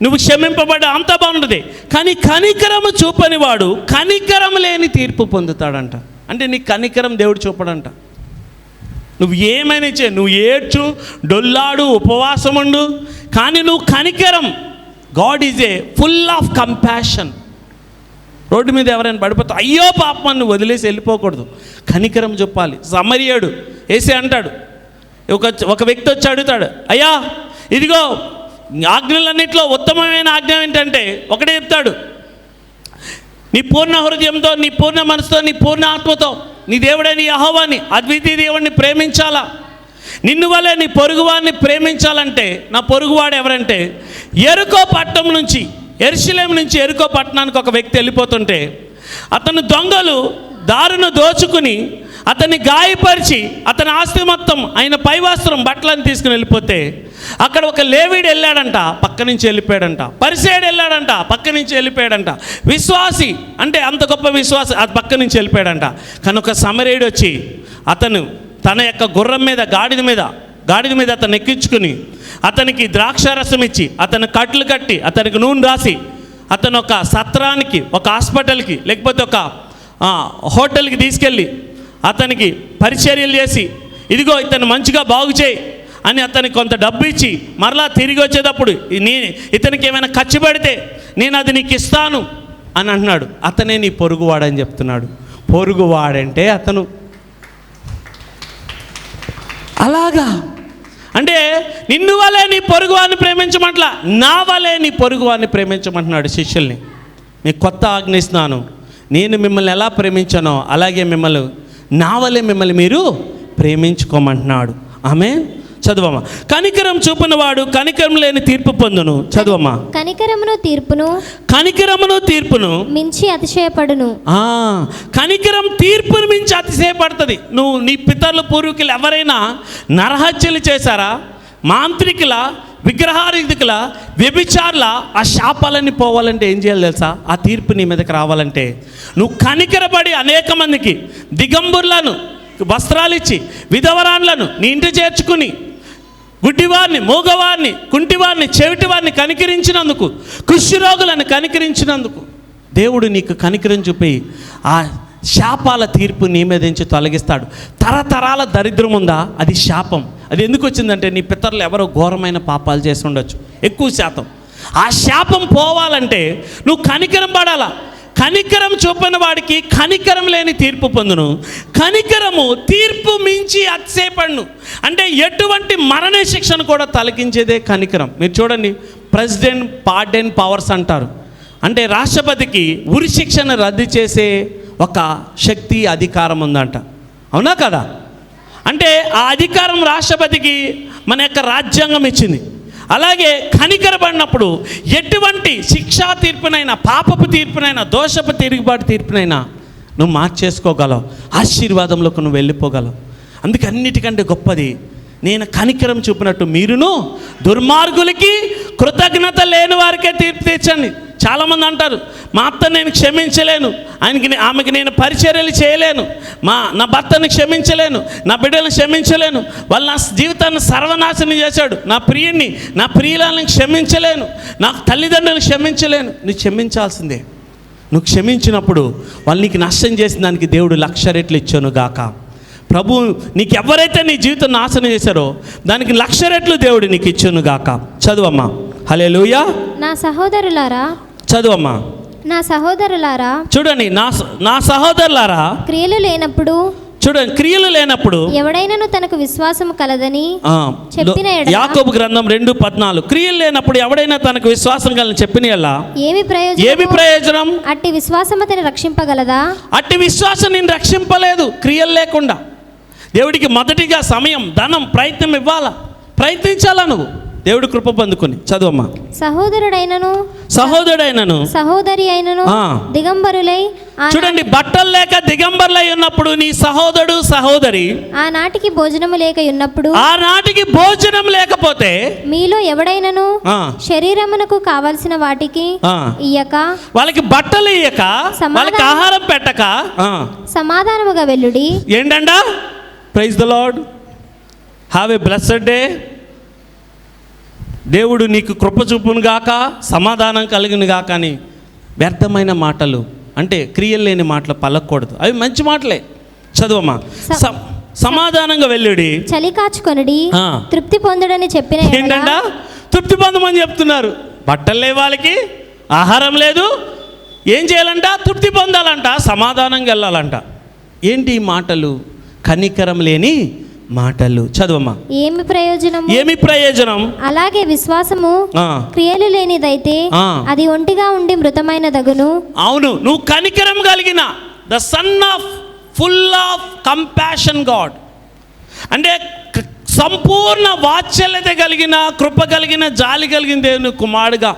నువ్వు క్షమింపబడ్డ, అంత బాగుంటుంది. కానీ కనికరము చూపని వాడు కనికరం లేని తీర్పు పొందుతాడంట. అంటే నీకు కనికరం దేవుడు చూపడంట. నువ్వు ఏమైనా చేయి, నువ్వు ఏడ్చు, డొల్లాడు, ఉపవాసం ఉండు, కానీ నువ్వు కనికరం, God is a full of compassion. Road మీద ఎవరైనా పడిపోతే అయ్యో పాపం నువ్వు వదిలేసి వెళ్ళిపోకూడదు, కనికరం చెప్పాలి. సమరియడు వేసే అంటాడు, ఒక వ్యక్తి వచ్చి అడుగుతాడు, అయ్యా ఇదిగో ఆజ్ఞలన్నింటిలో ఉత్తమమైన ఆజ్ఞ ఏంటంటే ఒకటే చెప్తాడు, నీ పూర్ణ హృదయంతో, నీ పూర్ణ మనసుతో, నీ పూర్ణ ఆత్మతో నీ దేవుడైన యెహోవాని, అద్వితీయ దేవుడిని ప్రేమించాలా. నిన్ను వలె నీ పొరుగువాడిని ప్రేమించాలంటే, నా పొరుగువాడు ఎవరంటే, యెరికో పట్టణం నుంచి, యెరూషలేం నుంచి యెరికో పట్టణానికి ఒక వ్యక్తి వెళ్ళిపోతుంటే అతను దొంగలు దారును దోచుకుని అతన్ని గాయపరిచి అతని ఆస్తి మొత్తం, ఆయన పైవస్త్రం, బట్టలను తీసుకుని వెళ్ళిపోతే అక్కడ ఒక లేవీడు వెళ్ళాడంట, పక్క నుంచి వెళ్ళిపోయాడంట. పరిసేయుడు వెళ్ళాడంట, పక్క నుంచి వెళ్ళిపోయాడంట. విశ్వాసి అంటే అంత గొప్ప విశ్వాసి, అది పక్క నుంచి వెళ్ళిపోయాడంట. కానీ ఒక సమరయుడు వచ్చి అతను తన యొక్క గుర్రం మీద, గాడిద మీద అతను ఎక్కించుకుని అతనికి ద్రాక్షారసం ఇచ్చి, అతను కట్లు కట్టి, అతనికి నూనె రాసి, అతను ఒక సత్రానికి, ఒక హాస్పిటల్కి, లేకపోతే ఒక హోటల్కి తీసుకెళ్ళి అతనికి పరిచర్యలు చేసి, ఇదిగో ఇతను మంచిగా బాగు చేయి అని అతనికి కొంత డబ్బు ఇచ్చి, మరలా తిరిగి వచ్చేటప్పుడు ఇతనికి ఏమైనా ఖర్చు పెడితే నేను అది నీకు ఇస్తాను అని అంటున్నాడు. అతనే నీ పొరుగువాడని చెప్తున్నాడు. పొరుగువాడంటే అతను. అలాగా అంటే నిన్ను వలే నీ పొరుగువాడిని ప్రేమించమంటలా, నా వలే నీ పొరుగువాడిని ప్రేమించమంటున్నాడు శిష్యుల్ని. మీకు కొత్త ఆజ్ఞ ఇస్తున్నాను, నేను మిమ్మల్ని ఎలా ప్రేమించానో అలాగే మిమ్మల్ని, నా వలే మిమ్మల్ని మీరు ప్రేమించుకోమంటున్నాడు. ఆమేన్. చదువమ్మా. కనికరం చూపినవాడు కనికరం లేని తీర్పు పొందును. చదువమ్మా. కనికరమును తీర్పును మించి అతిశయపడును. కనికరం తీర్పును మించి అతిశయపడుతుంది. నువ్వు నీ పితరుల పూర్వీకులు ఎవరైనా నరహత్యలు చేశారా, మాంత్రికుల, విగ్రహారాధికుల, వ్యభిచారుల, ఆ శాపాలన్నీ పోవాలంటే ఏం చేయాలి తెలుసా? ఆ తీర్పు నీ మీదకి రావాలంటే నువ్వు కనికరపడి అనేక మందికి దిగంబరులను వస్త్రాలు ఇచ్చి, విధవరాన్లను నీ ఇంటి చేర్చుకుని, గుడ్డివారిని, మూగవారిని, కుంటివారిని, చెవిటివారిని కనికరించినందుకు, కుష్ఠరోగులను కనికరించినందుకు దేవుడు నీకు కనికరం చూపి ఆ శాపాల తీర్పు నీ మీద నుంచి తొలగిస్తాడు. తరతరాల దరిద్రం ఉందా, అది శాపం. అది ఎందుకు వచ్చిందంటే నీ పితరులు ఎవరో ఘోరమైన పాపాలు చేసి ఉండొచ్చు, ఎక్కువ శాతం. ఆ శాపం పోవాలంటే నువ్వు కనికరం పడాలా. కనికరం చూపిన వాడికి కనికరం లేని తీర్పు పొందును. కనికరము తీర్పు మించి అతిశయపడును. అంటే ఎటువంటి మరణ శిక్షను కూడా తొలగించేదే కనికరం. మీరు చూడండి, ప్రెసిడెంట్ పార్డెన్ పవర్స్ అంటారు. అంటే రాష్ట్రపతికి ఉరి శిక్షను రద్దు చేసే ఒక శక్తి, అధికారం ఉందంట. అవునా కదా? అంటే ఆ అధికారం రాష్ట్రపతికి మన యొక్క రాజ్యాంగం ఇచ్చింది. అలాగే కనికరపడినప్పుడు ఎటువంటి శిక్షా తీర్పునైనా, పాపపు తీర్పునైనా, దోషపు తిరుగుబాటు తీర్పునైనా నువ్వు మార్చేసుకోగలవు. ఆశీర్వాదంలోకి నువ్వు వెళ్ళిపోగలవు. అందుకే అన్నిటికంటే గొప్పది, నేను కనికరం చూపినట్టు మీరును దుర్మార్గులకి కృతజ్ఞత లేని వారికే తీర్పు తీర్చండి. చాలామంది అంటారు, మా అత్త నేను క్షమించలేను, ఆమెకి నేను పరిచర్యలు చేయలేను, నా భర్తను క్షమించలేను, నా బిడ్డలను క్షమించలేను, వాళ్ళు నా జీవితాన్ని సర్వనాశనం చేశాడు, నా ప్రియుడిని, నా ప్రియులను క్షమించలేను, నా తల్లిదండ్రులను క్షమించలేను. నువ్వు క్షమించాల్సిందే. నువ్వు క్షమించినప్పుడు వాళ్ళు నీకు నష్టం చేసిన దానికి దేవుడు 1,00,000 రెట్లు ఇచ్చాను గాక. ప్రభు నీకు ఎవరైతే నీ జీవితం నాశనం చేశారో దానికి 1,00,000 రెట్లు దేవుడు నీకు ఇచ్చాను గాక. చదువమ్మా. హల్లెలూయా. నా సహోదరులారా, చదువమ్మా. నా సహోదరులారా, చూడండి, నా సహోదరులారా, క్రియలు లేనప్పుడు, చూడండి, క్రియలు లేనప్పుడు ఎవడైనను తనకు విశ్వాసం కలదని చెప్పిన ఎడల, యాకోబు గ్రంథం 2:14, క్రియలు లేనప్పుడు ఎవడైనా తనకు విశ్వాసం కలని చెప్పిన ఎడల ఏమి ప్రయోజనం? అట్టి విశ్వాసం అతని రక్షింపగలదా? అట్టి విశ్వాసం నేను రక్షింపలేదు క్రియలు లేకుండా. దేవుడికి మొదటిగా సమయం, ధనం, ప్రయత్నం ఇవ్వాలా, ప్రయత్నించాలా. నువ్వు దేవుడి కృప పొందుకొని. చదువమ్మా. సహోదరుడైనను సహోదరి అయినను దిగంబరులై, చూడండి, బట్టలు లేక దిగంబరులై ఉన్నప్పుడు నీ సహోదరుడు సహోదరి ఆనాటికి భోజనము లేక ఉన్నప్పుడు, ఆనాటికి భోజనం లేకపోతే మీలో ఎవడైనను శరీరమునకు కావలసిన వాటికి ఇయ్యక, వాళ్ళకి బట్టలు ఇయ్యక, వాళ్ళకి ఆహారం పెట్టక సమాధానముగా వెళ్ళుడి. ఏంటండా? Praise the Lord. Have a blessed day. దేవుడు నీకు కృప చూపును గాక, సమాధానం కలిగిన గాక అని వ్యర్థమైన మాటలు, అంటే క్రియలు లేని మాటలు పలకూడదు. అవి మంచి మాటలే. చదువమ్మా. సమాధానంగా వెళ్ళుడి, చలి కాచుకొనుడి, తృప్తి పొందుడని చెప్పిన. ఏంటంట? తృప్తి పొందమని చెప్తున్నారు. బట్టలు లేవు, వాళ్ళకి ఆహారం లేదు. ఏం చేయాలంట? తృప్తి పొందాలంట, సమాధానంగా వెళ్ళాలంట. ఏంటి ఈ మాటలు? కనికరం లేని మాటలు. చదువమ్మా. ఏమి ప్రయోజనం? అలాగే విశ్వాసము క్రియలు లేనిదైతే అది ఒంటిగా ఉండి మృతమైన దగును. అవును, నువ్వు కనికరం కలిగిన the son of full of compassion God, అంటే సంపూర్ణ వాత్సల్యత కలిగిన, కృప కలిగిన, జాలి కలిగిన దేవుని కుమారుడుగా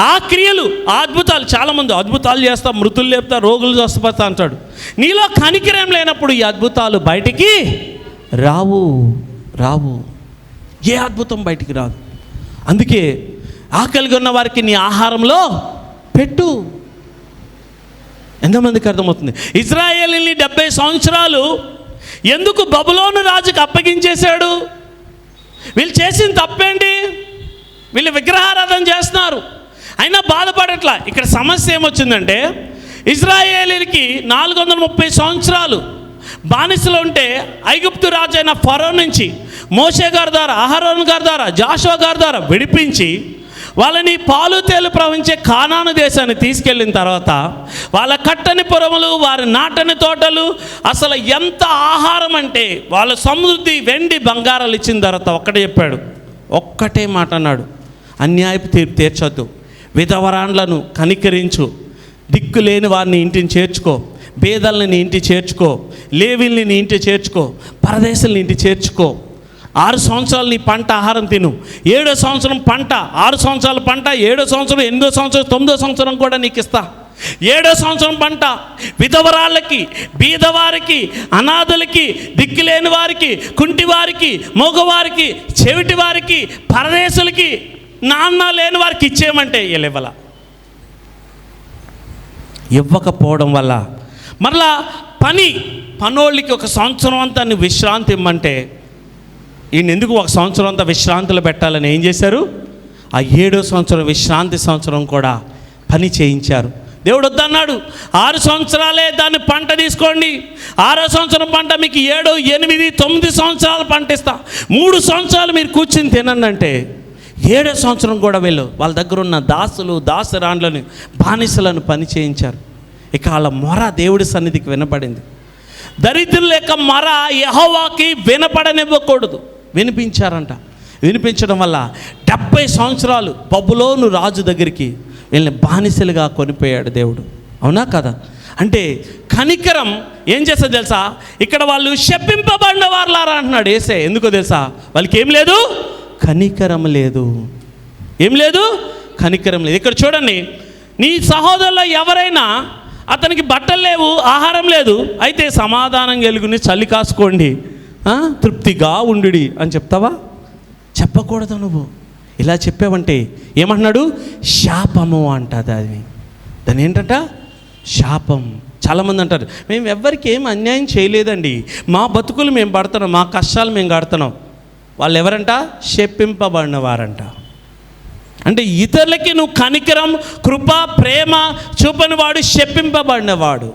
ఆ క్రియలు, ఆ అద్భుతాలు, చాలామంది అద్భుతాలు చేస్తా, మృతులు లేపుతా, రోగులు స్వస్థపడతా అంటాడు. నీలో కనికరం లేనప్పుడు ఈ అద్భుతాలు బయటికి రావు. ఏ అద్భుతం బయటికి రాదు. అందుకే ఆకలిగా ఉన్న వారికి నీ ఆహారంలో పెట్టు. ఎంతమందికి అర్థమవుతుంది? ఇజ్రాయేలీని 70 సంవత్సరాలు ఎందుకు బబులోను రాజుకు అప్పగించేశాడు? వీళ్ళు చేసిన తప్పేంటి? వీళ్ళు విగ్రహారాధన చేస్తున్నారు, అయినా బాధపడట్లా. ఇక్కడ సమస్య ఏమొచ్చిందంటే, ఇజ్రాయేలీలకి 430 సంవత్సరాలు బానిసలు ఉంటే ఐగుప్తు రాజు అయిన ఫరో నుంచి మోషే గారి ద్వారా, అహరోను గారి ద్వారా, జాషువా గారి ద్వారా విడిపించి వాళ్ళని పాలు తేలు ప్రవహించే కానాను దేశాన్ని తీసుకెళ్ళిన తర్వాత వాళ్ళ కట్టని పొరములు, వారి నాటని తోటలు, అసలు ఎంత ఆహారం అంటే వాళ్ళ సమృద్ధి, వెండి బంగారాలు ఇచ్చిన తర్వాత ఒక్కటే చెప్పాడు, ఒక్కటే మాట అన్నాడు, అన్యాయపు తీర్పు తీర్చొద్దు, విధవరాండ్లను కనికరించు, దిక్కు లేని వారిని ఇంటిని చేర్చుకో, పేదల్ని నీ ఇంటి చేర్చుకో, లేవీల్ని నీ ఇంటి చేర్చుకో, పరదేశాలని ఇంటి చేర్చుకో. 6 సంవత్సరాలు నీ పంట ఆహారం తిను, 7వ సంవత్సరం పంట, 6 సంవత్సరాల పంట, 7వ సంవత్సరం, 8వ సంవత్సరం, 9వ సంవత్సరం కూడా నీకు ఇస్తా. 7వ సంవత్సరం పంట విధవరాళ్ళకి, బీదవారికి, అనాథలకి, దిక్కులేని వారికి, కుంటివారికి, మగవారికి, చెవిటి వారికి, పరదేశులకి, నాన్న లేని వారికి ఇచ్చేయమంటే ఇవ్వకపోవడం వల్ల మరలా పనోళ్ళకి 1 సంవత్సరం అంతా నువ్వు విశ్రాంతి ఇమ్మంటే ఈయన ఎందుకు 1 సంవత్సరం అంతా విశ్రాంతిలో పెట్టాలని ఏం చేశారు? ఆ 7వ సంవత్సరం విశ్రాంతి సంవత్సరం కూడా పని చేయించారు. దేవుడు వద్దన్నాడు. 6 సంవత్సరాలే దాన్ని పంట తీసుకోండి, 6వ సంవత్సరం పంట మీకు 7, 8, 9 సంవత్సరాలు పంట ఇస్తా, 3 సంవత్సరాలు మీరు కూర్చుని తినండి అంటే 7వ సంవత్సరం కూడా వీళ్ళు వాళ్ళ దగ్గర ఉన్న దాసులు, దాసరాండ్లను, బానిసలను పని చేయించారు. ఇక వాళ్ళ మొర దేవుడి సన్నిధికి వినపడింది. దరిద్రుల యొక్క మొర యెహోవాకి వినపడనివ్వకూడదు. వినిపించారంట. వినిపించడం వల్ల 70 సంవత్సరాలు బబులోను రాజు దగ్గరికి వీళ్ళని బానిసలుగా కొనిపోయాడు దేవుడు. అవునా కదా? అంటే కనికరం ఏం చేస్తా తెలుసా? ఇక్కడ వాళ్ళు శపింపబడిన వారులారా అంటున్నాడు యేసే. ఎందుకో తెలుసా? వాళ్ళకి ఏం లేదు, కనికరం లేదు. ఏం లేదు, కనికరం లేదు. ఇక్కడ చూడండి, నీ సహోదరులో ఎవరైనా అతనికి బట్టలు లేవు, ఆహారం లేదు, అయితే సమాధానం కలుగుని చలి కాసుకోండి, తృప్తిగా ఉండుడి అని చెప్తావా? చెప్పకూడదు. నువ్వు ఇలా చెప్పావంటే ఏమంటున్నాడు? శాపము అంటది. అది దాని ఏంటంట? శాపం. చాలామంది అంటారు, మేము ఎవ్వరికి ఏం అన్యాయం చేయలేదండి, మా బతుకులు మేము పడుతున్నాం, మా కష్టాలు మేము కడుతున్నాం. వాళ్ళు ఎవరంట? శపింపబడిన వారంట. అంటే ఇతరులకి నువ్వు కనికరం, కృప, ప్రేమ చూపనివాడు శపింపబడినవాడు.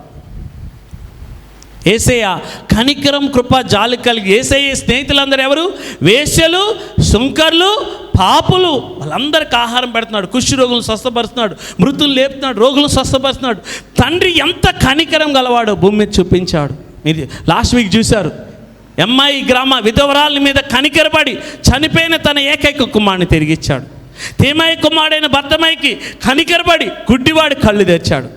యేసయ్య కనికరం, కృప, జాలి కలిగి. యేసయ్య స్నేహితులందరూ ఎవరు? వేశ్యలు, సుంకర్లు, పాపులు. వాళ్ళందరికీ ఆహారం పెడుతున్నాడు, కుష్టి రోగులను స్వస్థపరుస్తున్నాడు, మృతులు లేపుతున్నాడు, రోగులను స్వస్థపరుస్తున్నాడు. తండ్రి ఎంత కనికరం గలవాడో భూమి మీద చూపించాడు. మీరు లాస్ట్ వీక్ చూశారు. ఎమ్మాయి గ్రామ విధవరాల మీద కనికరపడి చనిపోయిన తన ఏకైక కుమారుని తిరిగిచ్చాడు. తేమాయి కుమారుడైన భర్తమాయికి కనికరపడి గుడ్డివాడి కళ్ళు తెచ్చాడు.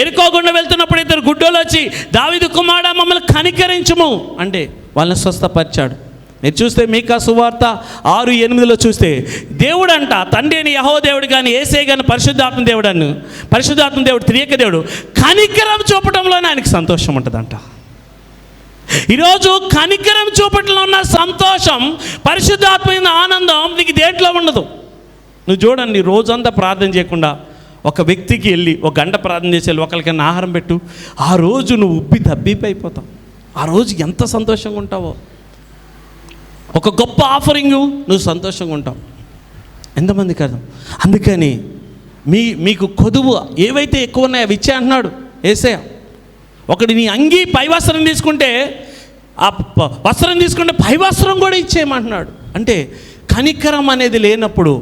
ఎరుకోకుండా వెళ్తున్నప్పుడు 2 గుడ్డోలు వచ్చి, దావీదు కుమారుడా మమ్మల్ని కనికరించుము అంటే వాళ్ళని స్వస్థపరిచాడు. మీరు చూస్తే మీకా సువార్త 6:8 చూస్తే దేవుడు అంట, తండ్రి అని యెహోవా దేవుడు కానీ, యేసే కానీ పరిశుద్ధాత్మ దేవుడు అను, పరిశుద్ధాత్మ దేవుడు త్రియక దేవుడు కనికరం చూపటంలోనే ఆయనకి సంతోషం ఉంటుందంట. ఈరోజు కనికరం చూపటంలో ఉన్న సంతోషం, పరిశుద్ధాత్మైన ఆనందం నీకు దేంట్లో ఉండదు. నువ్వు చూడండి, రోజంతా ప్రార్థన చేయకుండా ఒక వ్యక్తికి వెళ్ళి 1 గంట ప్రార్థన చేసి వెళ్ళి ఒకరికైనా ఆహారం పెట్టు, ఆ రోజు నువ్వు ఉబ్బి తబ్బిపోయిపోతావు. ఆ రోజు ఎంత సంతోషంగా ఉంటావో. ఒక గొప్ప ఆఫరింగు, నువ్వు సంతోషంగా ఉంటావు. ఎంతమందికి అర్థం? అందుకని మీకు కొదువు ఏవైతే ఎక్కువ ఉన్నాయో అవి ఇచ్చే అంటున్నాడు యేసయ్య. ఒకటి నీ అంగీ పై వస్త్రం తీసుకుంటే, ఆ వస్త్రం తీసుకుంటే పై వస్త్రం కూడా ఇచ్చేయమంటున్నాడు. అంటే కనికరం అనేది లేనప్పుడు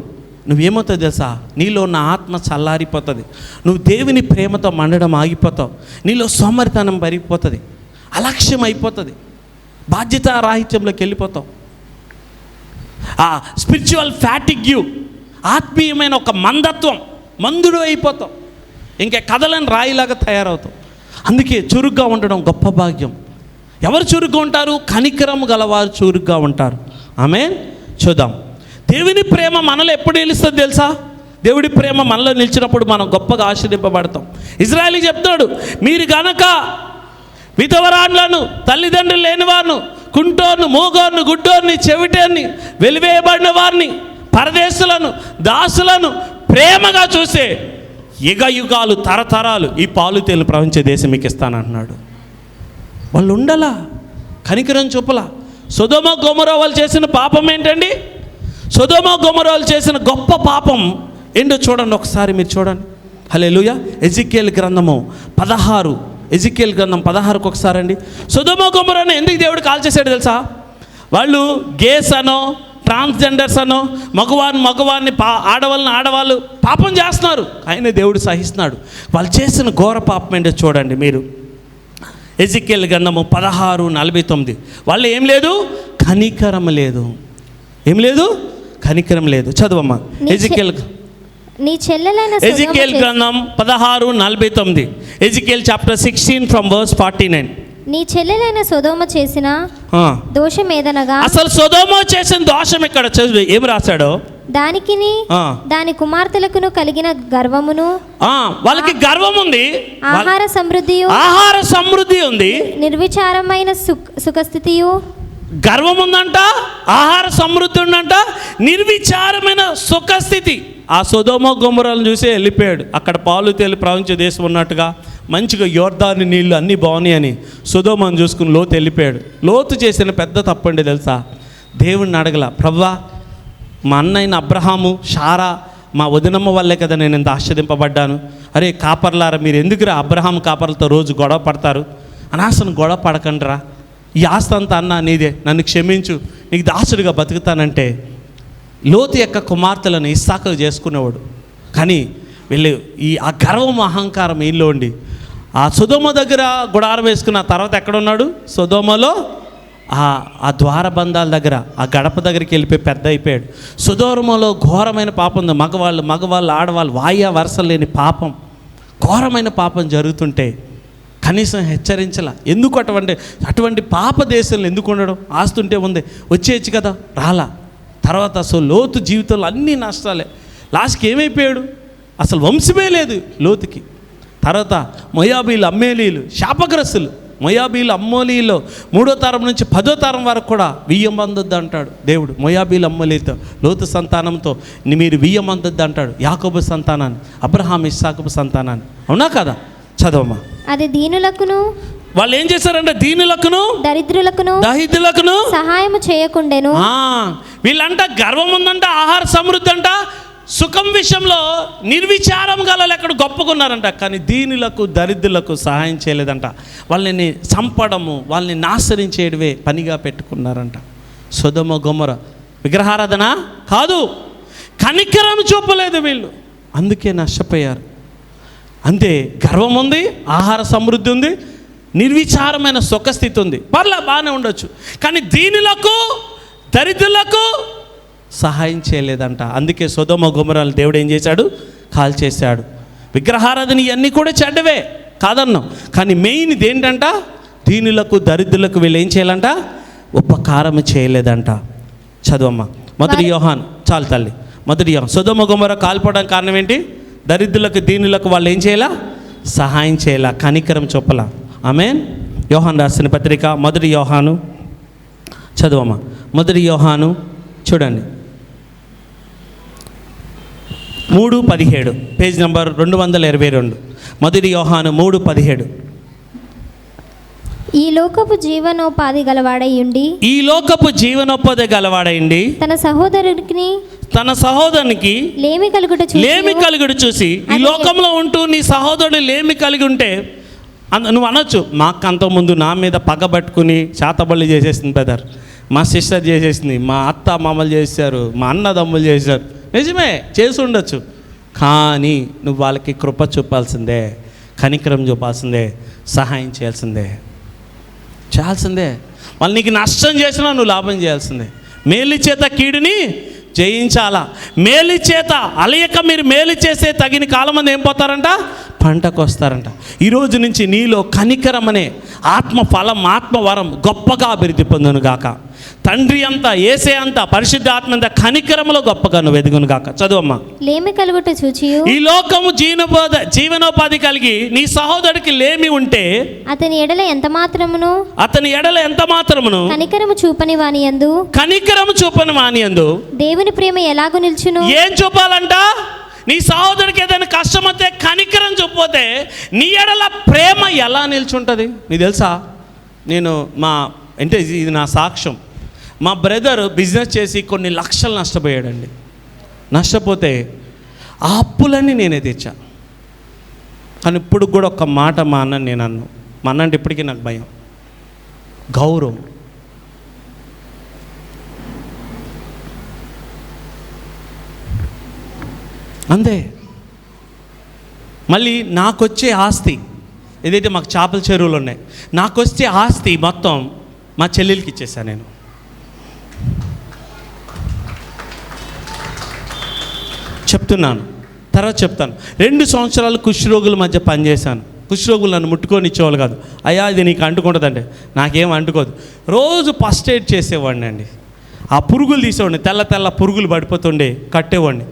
నువ్వేమవుతుంది తెలుసా? నీలో ఉన్న ఆత్మ చల్లారిపోతుంది, నువ్వు దేవుని ప్రేమతో మండడం ఆగిపోతావు, నీలో సోమరితనం పెరిగిపోతుంది, అలక్ష్యం అయిపోతుంది, బాధ్యత రాహిత్యంలోకి వెళ్ళిపోతావు. ఆ స్పిరిచువల్ ఫ్యాటిగ్యూ, ఆత్మీయమైన ఒక మందత్వం, మందుడు అయిపోతావు, ఇంకా కదలని రాయిలాగా తయారవుతావు. అందుకే చురుగ్గా ఉండడం గొప్ప భాగ్యం. ఎవరు చురుగ్గా ఉంటారు? కనికరం గలవారు చురుగ్గా ఉంటారు. ఆమేన్. చూద్దాం, దేవుని ప్రేమ మనలో ఎప్పుడు నిలుస్తుంది తెలుసా? దేవుడి ప్రేమ మనలో నిలిచినప్పుడు మనం గొప్పగా ఆశీర్వదింపబడతాం. ఇజ్రాయేలు చెప్తాడు, మీరు గనక విధవరాండ్లను, తల్లిదండ్రులు లేని వారిని, కుంటోర్ను, మూగోర్ను, గుడ్డోర్ని, చెవిటోర్ని, వెలివేయబడిన వారిని, పరదేశులను, దాసులను ప్రేమగా చూసే యుగ యుగాలు, తరతరాలు ఈ పాలు తేలు ప్రవహించే దేశం మీకు ఇస్తానంటున్నాడు. వాళ్ళు ఉండలా, కనికరం చూపలా. సొదొమ గొమొర వాళ్ళు చేసిన పాపం ఏంటండి? సొదొమ గొమొర వాళ్ళు చేసిన గొప్ప పాపం ఏంటో చూడండి ఒకసారి, మీరు చూడండి. హల్లెలూయా. ఎజికేల్ గ్రంథము 16, ఎజికేల్ గ్రంథం 16కు ఒకసారి అండి. సొదొమ గొమొరను ఎందుకు దేవుడు కాల్చేసాడు తెలుసా? వాళ్ళు గేస్ అనో, ట్రాన్స్జెండర్స్ అనో, మగవారిని ఆడవాళ్ళు పాపం చేస్తున్నారు, ఆయన దేవుడు సహిస్తున్నాడు. వాళ్ళు చేసిన ఘోర పాపం ఏంటో చూడండి మీరు. ఎజికేల్ గ్రంథము 16:49. వాళ్ళు ఏం లేదు? కనికరం లేదు. ఏం లేదు? కనికరం లేదు. చదువమ్మా. ఎజికేల్ గ్రంథం 16:49. Ezekiel chapter 16 from verse 49. నీ చెల్లెలైన సొదొమ చేసిన దోషం ఏదనగా, అసలు సొదొమ చేసిన దోషం ఇక్కడ చదువు ఏం రాశాడో, దానికిని దాని కుమార్తెలకును కలిగిన గర్వమును, వాళ్ళకి గర్వం ఉంది, ఆహార సమృద్ధి ఉంది, నిర్విచారమైన సుఖస్థితియు. గర్వం ఉందంట, ఆహార సమృద్ధి ఉందంట, నిర్విచారమైన సుఖస్థితి. ఆ సొదొమ గొమొరలను చూసి వెళ్ళిపోయాడు. అక్కడ పాలు తేలి ప్రవహించే దేశం ఉన్నట్టుగా మంచిగా యోర్దాను నీళ్ళు అన్నీ బాగున్నాయని సొదొమను చూసుకుని లోతు వెళ్ళిపోయాడు. లోతు చేసిన పెద్ద తప్పండి తెలుసా? దేవుణ్ణి అడగల, ప్రభువా మా అన్నైన అబ్రహాము, షారా, మా వదినమ్మ వల్లే కదా నేను ఇంత ఆశ్చర్యింపబడ్డాను. అరే కాపర్లారా, మీరు ఎందుకురా అబ్రహాం కాపర్లతో రోజు గొడవ పడతారు? అనవసరం గొడవ పడకండిరా, ఈ ఆస్తి అంతా అన్నా నీదే, నన్ను క్షమించు, నీకు దాసుడిగా బతుకుతానంటే లోతు యొక్క కుమార్తెలను ఇస్సాకు చేసుకునేవాడు. కానీ వీళ్ళు ఆ గర్వం, అహంకారం వీళ్ళు ఉండి ఆ సొదొమ దగ్గర గుడారం వేసుకున్న తర్వాత ఎక్కడున్నాడు? సొదొమలో ఆ ద్వారబంధాల దగ్గర, ఆ గడప దగ్గరికి వెళ్ళిపోయి పెద్ద అయిపోయాడు. సొదొమలో ఘోరమైన పాపం ఉంది. మగవాళ్ళు ఆడవాళ్ళు వాయ వరసలు లేని పాపం, ఘోరమైన పాపం జరుగుతుంటే కనీసం హెచ్చరించలా. ఎందుకు అటువంటి పాప దేశంలో ఎందుకు ఉండడం? ఆస్తుంటే ఉంది, వచ్చేయచ్చు కదా, రాలా. తర్వాత లోతు జీవితంలో అన్ని నష్టాలే. లాస్ట్కి ఏమైపోయాడు? అసలు వంశమే లేదు లోతుకి. తర్వాత మొయాబీలు, అమ్మేలీలు శాపగ్రస్తులు. మొయాబీలు, అమ్మోలీలో 3వ తరం నుంచి 10వ తరం వరకు కూడా వియ్యమందొద్దు అంటాడు దేవుడు. మొయాబీలు, అమ్మోలీతో, లోతు సంతానంతో మీరు వియ్యమందొద్దు అంటాడు. యాకోబు సంతానాన్ని, అబ్రహాం, ఇస్సాకు సంతానాన్ని. అవునా కదా? చదవమ్మా. అది దీనులకును, వాళ్ళు ఏం చేశారంటే దీనులకును, దరిద్రులకును సహాయము చేయకుండెను. వీళ్ళంట గర్వం ఉందంట, ఆహార సమృద్ధి అంట, సుఖం విషయంలో నిర్విచారం గల ఎక్కడ గొప్పకున్నారంట. కానీ దీనులకు, దరిద్రులకు సహాయం చేయలేదంట. వాళ్ళని చంపడము, వాళ్ళని నాశనం చేయడమే పనిగా పెట్టుకున్నారంట. సొదొమ గొమొర విగ్రహారాధన కాదు, కనికరం చూపలేదు వీళ్ళు, అందుకే నష్టపోయారు. అంతే, గర్వం ఉంది, ఆహార సమృద్ధి ఉంది, నిర్విచారమైన సుఖస్థితి ఉంది. పర్లా బాగానే ఉండొచ్చు, కానీ దీనులకు, దరిద్రులకు సహాయం చేయలేదంట. అందుకే సొదొమ గొమొరలు దేవుడు ఏం చేశాడు? కాల్చేశాడు. విగ్రహారాధన ఇవన్నీ కూడా చెడ్డవే కాదన్నాం, కానీ మెయిన్ ఏంటంట? దీనులకు, దరిద్రులకు వీళ్ళు ఏం చేయాలంట? ఉపకారం చేయలేదంట. చదువమ్మా. మొదటి యోహాను, చాలు తల్లి. మొదటి యోహాను, సొదొమ గొమొర్రా కాలిపోవడానికి కారణం ఏంటి? దరిద్రులకు దీనులకు వాళ్ళు ఏం చేయాలా? సహాయం చేయాల, కనికరం చూపలా. ఆమేన్. యోహాను రాసిన పత్రిక మొదటి యోహాను, చదువమ్మా. మొదటి యోహాను చూడండి, 3:17, పేజ్ నెంబర్ 222. మొదటి యోహాను 3:17. ఈ లోకపు జీవనోపాధి గలవాడయుండి, ఈ లోకపు జీవనోపాధి గలవాడైండి తన సహోదరునికి లేమి కలుగుడు చూసి, ఈ లోకంలో ఉంటూ నీ సహోదరుడు లేమి కలిగి ఉంటే నువ్వు అనొచ్చు, మాకు అంతకుముందు నా మీద పగబట్టుకుని చేతబళ్ళు చేసేసింది బ్రదర్, మా సిస్టర్ చేసేసింది, మా అత్త మామలు చేశారు, మా అన్నదమ్ములు చేశారు. నిజమే, చేసి ఉండొచ్చు. కానీ నువ్వు వాళ్ళకి కృప చూపాల్సిందే, కనికరం చూపాల్సిందే, సహాయం చేయాల్సిందే. వాళ్ళు నీకు నష్టం చేసినా నువ్వు లాభం చేయాల్సిందే. మేలు చేత కీడుని జయించాలా. మేలు చేత అలయక మీరు మేలు చేసే తగిన కాలం మంది ఏం పోతారంట? పంటకు వస్తారంట. ఈరోజు నుంచి నీలో కనికరం అనే ఆత్మ ఫలం, ఆత్మవరం గొప్పగా అభివృద్ధి పొందును గాక. తండ్రి అంతా, ఏసే అంతా, పరిశుద్ధ ఆత్మ అంతా కనికరములో గొప్పగా నువ్వు ఎదుగును గాక. చదువమ్మా. లేమి కలుగుట చూచి, ఈ లోకము జీవనోపాధి కలిగి నీ సహోదరుడికి లేమి ఉంటే అతని ఎడల ఎంత మాత్రమును కనికరము చూపని వాని యందు దేవుని ప్రేమ ఎలాగూ నిల్చును. ఏం చూపాలంట? నీ సహోదరుడికి ఏదైనా కష్టం వస్తే కనికరం చూపపోతే నీ ఎడల ప్రేమ ఎలా నిల్చుంటుంది? నీకు తెలుసా, నేను అంటే ఇది నా సాక్ష్యం. మా బ్రదర్ బిజినెస్ చేసి కొన్ని లక్షలు నష్టపోయాడండి. నష్టపోతే ఆ అప్పులన్నీ నేనే తెచ్చా. కానీ ఇప్పుడు కూడా ఒక మాట మా అన్నని నేను అన్నాను. మా అన్న అంటే ఇప్పటికీ నాకు భయం, గౌరవం. అంతే. మళ్ళీ నాకొచ్చే ఆస్తి ఏదైతే మాకు చేపల చెరువులు ఉన్నాయి, నాకొచ్చే ఆస్తి మొత్తం మా చెల్లెలకి ఇచ్చేసాను నేను. చెప్తున్నాను, తర్వాత చెప్తాను. 2 సంవత్సరాలు కుష్ఠరోగుల మధ్య పనిచేశాను. కుష్ఠరోగులు నన్ను ముట్టుకొని ఇచ్చేవాళ్ళు కాదు. అయ్యా ఇది నీకు అంటుకుంటుందంటే, నాకేం అంటుకోదు. రోజు ఫస్ట్ ఎయిడ్ చేసేవాడిని అండి. ఆ పురుగులు తీసేవాడిని, తెల్ల పురుగులు పడిపోతుండే కట్టేవాడిని.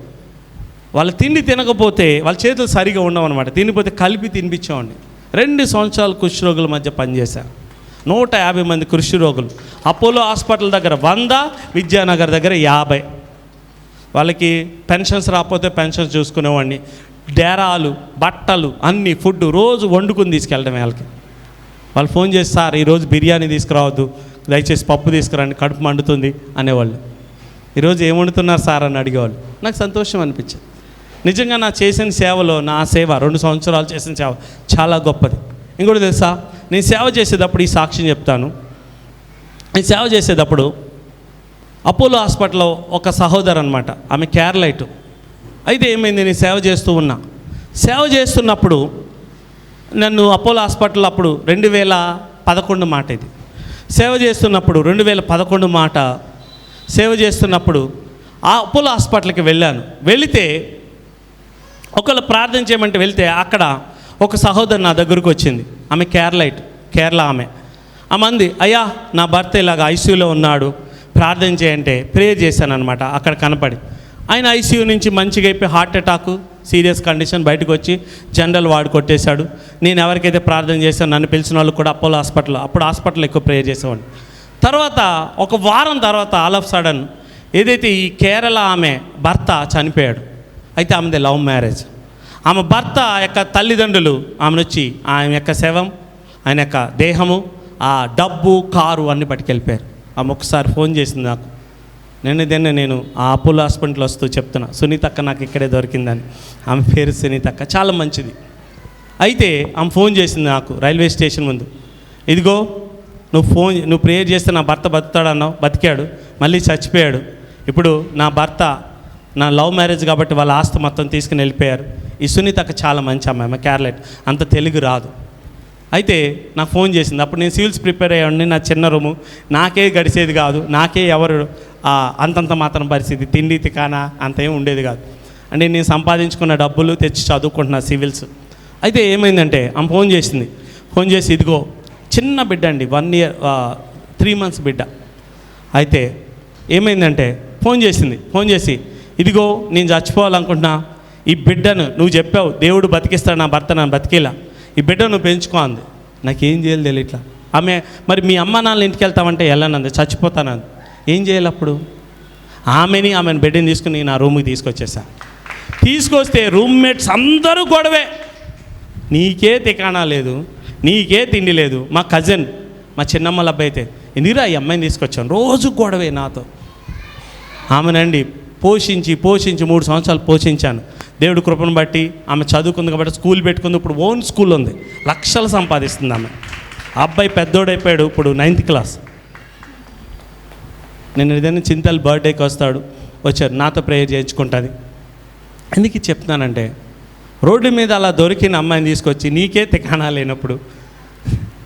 వాళ్ళ తిండి తినకపోతే వాళ్ళ చేతులు సరిగా ఉండవన్నమాట, తినిపోతే కలిపి తినిపించేవాడిని. 2 సంవత్సరాలు కుష్ఠరోగుల మధ్య పనిచేశాను. 150 మంది కుష్ఠరోగులు. అపోలో హాస్పిటల్ దగ్గర 100, విద్యానగర్ దగ్గర 50. వాళ్ళకి పెన్షన్స్ రాకపోతే పెన్షన్స్ చూసుకునేవాడిని. డేరాలు, బట్టలు, అన్ని ఫుడ్ రోజు వండుకుని తీసుకెళ్ళడం వాళ్ళకి. వాళ్ళు ఫోన్ చేసి, సార్ ఈరోజు బిర్యానీ తీసుకురావద్దు, దయచేసి పప్పు తీసుకురండి, కడుపు మండుతుంది అనేవాళ్ళు. ఈరోజు ఏం వండుతున్నారు సార్ అని అడిగేవాళ్ళు. నాకు సంతోషం అనిపించింది. నిజంగా నా చేసిన సేవలో, నా సేవ 2 సంవత్సరాలు చేసిన సేవ చాలా గొప్పది. ఇంకోటి తెలుసా, నేను సేవ చేసేటప్పుడు ఈ సాక్ష్యం చెప్తాను. నేను సేవ చేసేటప్పుడు అపోలో హాస్పిటల్లో ఒక సహోదరు అనమాట, ఆమె కేరళైటు. అయితే ఏమైంది, నేను సేవ చేస్తున్నప్పుడు నన్ను అపోలో హాస్పిటల్ అప్పుడు 2011 మాట, ఇది సేవ చేస్తున్నప్పుడు 2011 మాట సేవ చేస్తున్నప్పుడు ఆ అపోలో హాస్పిటల్కి వెళ్ళాను. వెళితే ఒకళ్ళు ప్రార్థన చేయమంటే వెళ్తే అక్కడ ఒక సహోదరు నా దగ్గరకు వచ్చింది. ఆమె కేరళ ఆమె అంది, అయ్యా నా భర్త ఇలాగ ఐసీయూలో ఉన్నాడు, ప్రార్థన చేయంటే ప్రేయర్ చేశాను అనమాట. అక్కడ కనపడి ఆయన ఐసీయూ నుంచి మంచిగా అయిపోయి హార్ట్ అటాక్ సీరియస్ కండిషన్ బయటకు వచ్చి జనరల్ వార్డు కొట్టేశాడు. నేను ఎవరికైతే ప్రార్థన చేశాను నన్ను పిలిచిన వాళ్ళు కూడా అపోలో హాస్పిటల్, అప్పుడు హాస్పిటల్లో ఎక్కువ ప్రేయర్ చేసేవాడిని. తర్వాత ఒక వారం తర్వాత ఆల్ ఆఫ్ సడన్ ఏదైతే ఈ కేరళ ఆమె భర్త చనిపోయాడు. అయితే ఆమెది లవ్ మ్యారేజ్. ఆమె భర్త యొక్క తల్లిదండ్రులు ఆమెను వచ్చి ఆమె యొక్క శవం, ఆయన యొక్క దేహము, ఆ డబ్బు, కారు అన్నీ పట్టుకెళ్ళిపోయారు. ఆమె ఒకసారి ఫోన్ చేసింది నాకు. నేను ఆ అపోలో హాస్పిటల్ వస్తూ చెప్తున్నా, సునీతక్క నాకు ఇక్కడే దొరికిందని. ఆమె పేరు సునీతక్క, చాలా మంచిది. అయితే ఆమె ఫోన్ చేసింది నాకు రైల్వే స్టేషన్ ముందు, ఇదిగో నువ్వు ప్రేయర్ చేస్తే నా భర్త బతుకుతాడన్నావు, బతికాడు, మళ్ళీ చచ్చిపోయాడు. ఇప్పుడు నా భర్త నా లవ్ మ్యారేజ్ కాబట్టి వాళ్ళ ఆస్తి మొత్తం తీసుకుని వెళ్ళిపోయారు. ఈ సునీతక్క చాలా మంచి అమ్మాయి, కేరళైట్, అంత తెలుగు రాదు. అయితే నాకు ఫోన్ చేసింది. అప్పుడు నేను సివిల్స్ ప్రిపేర్ అయ్యాడిని, నా చిన్న రూము, నాకే గడిచేది కాదు, నాకే ఎవరు అంతంత మాత్రం పరిస్థితి, తిండి తికానా అంతేం ఉండేది కాదు. అంటే నేను సంపాదించుకున్న డబ్బులు తెచ్చి చదువుకుంటున్నా సివిల్స్. అయితే ఏమైందంటే ఆమె ఫోన్ చేసింది. ఫోన్ చేసి, ఇదిగో చిన్న బిడ్డ అండి, 1 year 3 months బిడ్డ, అయితే ఏమైందంటే ఫోన్ చేసి ఇదిగో నేను చచ్చిపోవాలనుకుంటున్నా, ఈ బిడ్డను నువ్వు చెప్పావు దేవుడు బతికిస్తాడు, నా భర్త నన్ను బతికేలా, ఈ బిడ్డను నువ్వు పెంచుకో అంది. నాకేం చేయాలి తెలియదు ఇట్లా. ఆమె మరి మీ అమ్మ నాన్న ఇంటికి వెళ్తామంటే వెళ్ళనంది, చచ్చిపోతానంది. ఏం చేయాలి అప్పుడు? ఆమెను బిడ్డని తీసుకుని నా రూమ్కి తీసుకొస్తే రూమ్మేట్స్ అందరూ గొడవే, నీకే తికాణా లేదు, నీకే తిండి లేదు. మా కజిన్, మా చిన్నమ్మల అబ్బాయి అయితే, ఎందుకురా ఈ అమ్మాయిని తీసుకొచ్చాను, రోజు గొడవే నాతో. ఆమెనండి పోషించి 3 సంవత్సరాలు పోషించాను. దేవుడి కృపను బట్టి ఆమె చదువుకుంది కాబట్టి స్కూల్ పెట్టుకుంది. ఇప్పుడు ఓన్ స్కూల్ ఉంది, లక్షలు సంపాదిస్తుంది ఆమె. అబ్బాయి పెద్దోడైపోయాడు, ఇప్పుడు 9th క్లాస్. నేను ఏదైనా చింతలు బర్త్డేకి వచ్చారు, నాతో ప్రేయర్ చేయించుకుంటుంది. ఎందుకు చెప్తున్నానంటే, రోడ్డు మీద అలా దొరికిన అమ్మాయిని తీసుకొచ్చి నీకే తికాణా లేనప్పుడు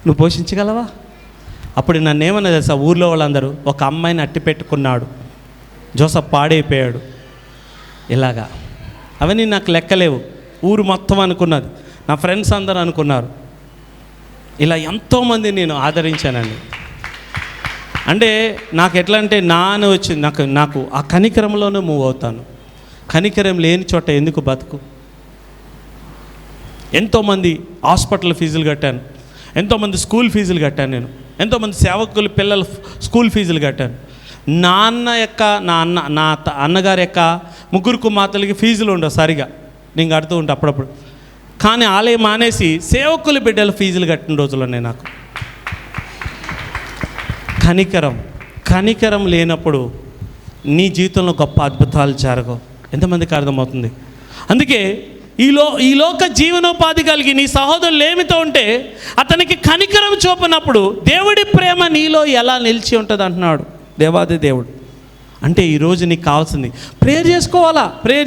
నువ్వు పోషించగలవా? అప్పుడు నన్ను ఏమన్నా తెలుసా, ఊర్లో వాళ్ళందరూ ఒక అమ్మాయిని అట్టి పెట్టుకున్నాడు, జోసఫ్ పాడైపోయాడు, ఇలాగా. అవన్నీ నాకు లెక్కలేవు. ఊరు మొత్తం అనుకున్నది, నా ఫ్రెండ్స్ అందరూ అనుకున్నారు. ఇలా ఎంతోమంది నేను ఆదరించానండి. అంటే నాకు ఎట్లా అంటే నాకు ఆ కనికరంలోనే మూవ్ అవుతాను. కనికరం లేని చోట ఎందుకు బతుకు? ఎంతోమంది హాస్పిటల్ ఫీజులు కట్టాను, ఎంతోమంది స్కూల్ ఫీజులు కట్టాను, నేను ఎంతోమంది సేవకులు పిల్లల స్కూల్ ఫీజులు కట్టాను. నా అన్నగారి యొక్క 3 కుమార్తెలకి ఫీజులు ఉండవు సరిగా, నేను కడుతూ ఉంటా అప్పుడప్పుడు. కానీ ఆలయం మానేసి సేవకుల బిడ్డల ఫీజులు కట్టిన రోజులు ఉన్నాయి నాకు. కనికరం లేనప్పుడు నీ జీవితంలో గొప్ప అద్భుతాలు జరగవు. ఎంతమందికి అర్థమవుతుంది? అందుకే ఈ లోక జీవనోపాధి కలిగి నీ సహోదరులు ఏమితో ఉంటే అతనికి కనికరం చూపినప్పుడు దేవుడి ప్రేమ నీలో ఎలా నిలిచి ఉంటుంది అంటున్నాడు దేవాది దేవుడు. అంటే ఈరోజు నీకు కావాల్సింది ప్రేయర్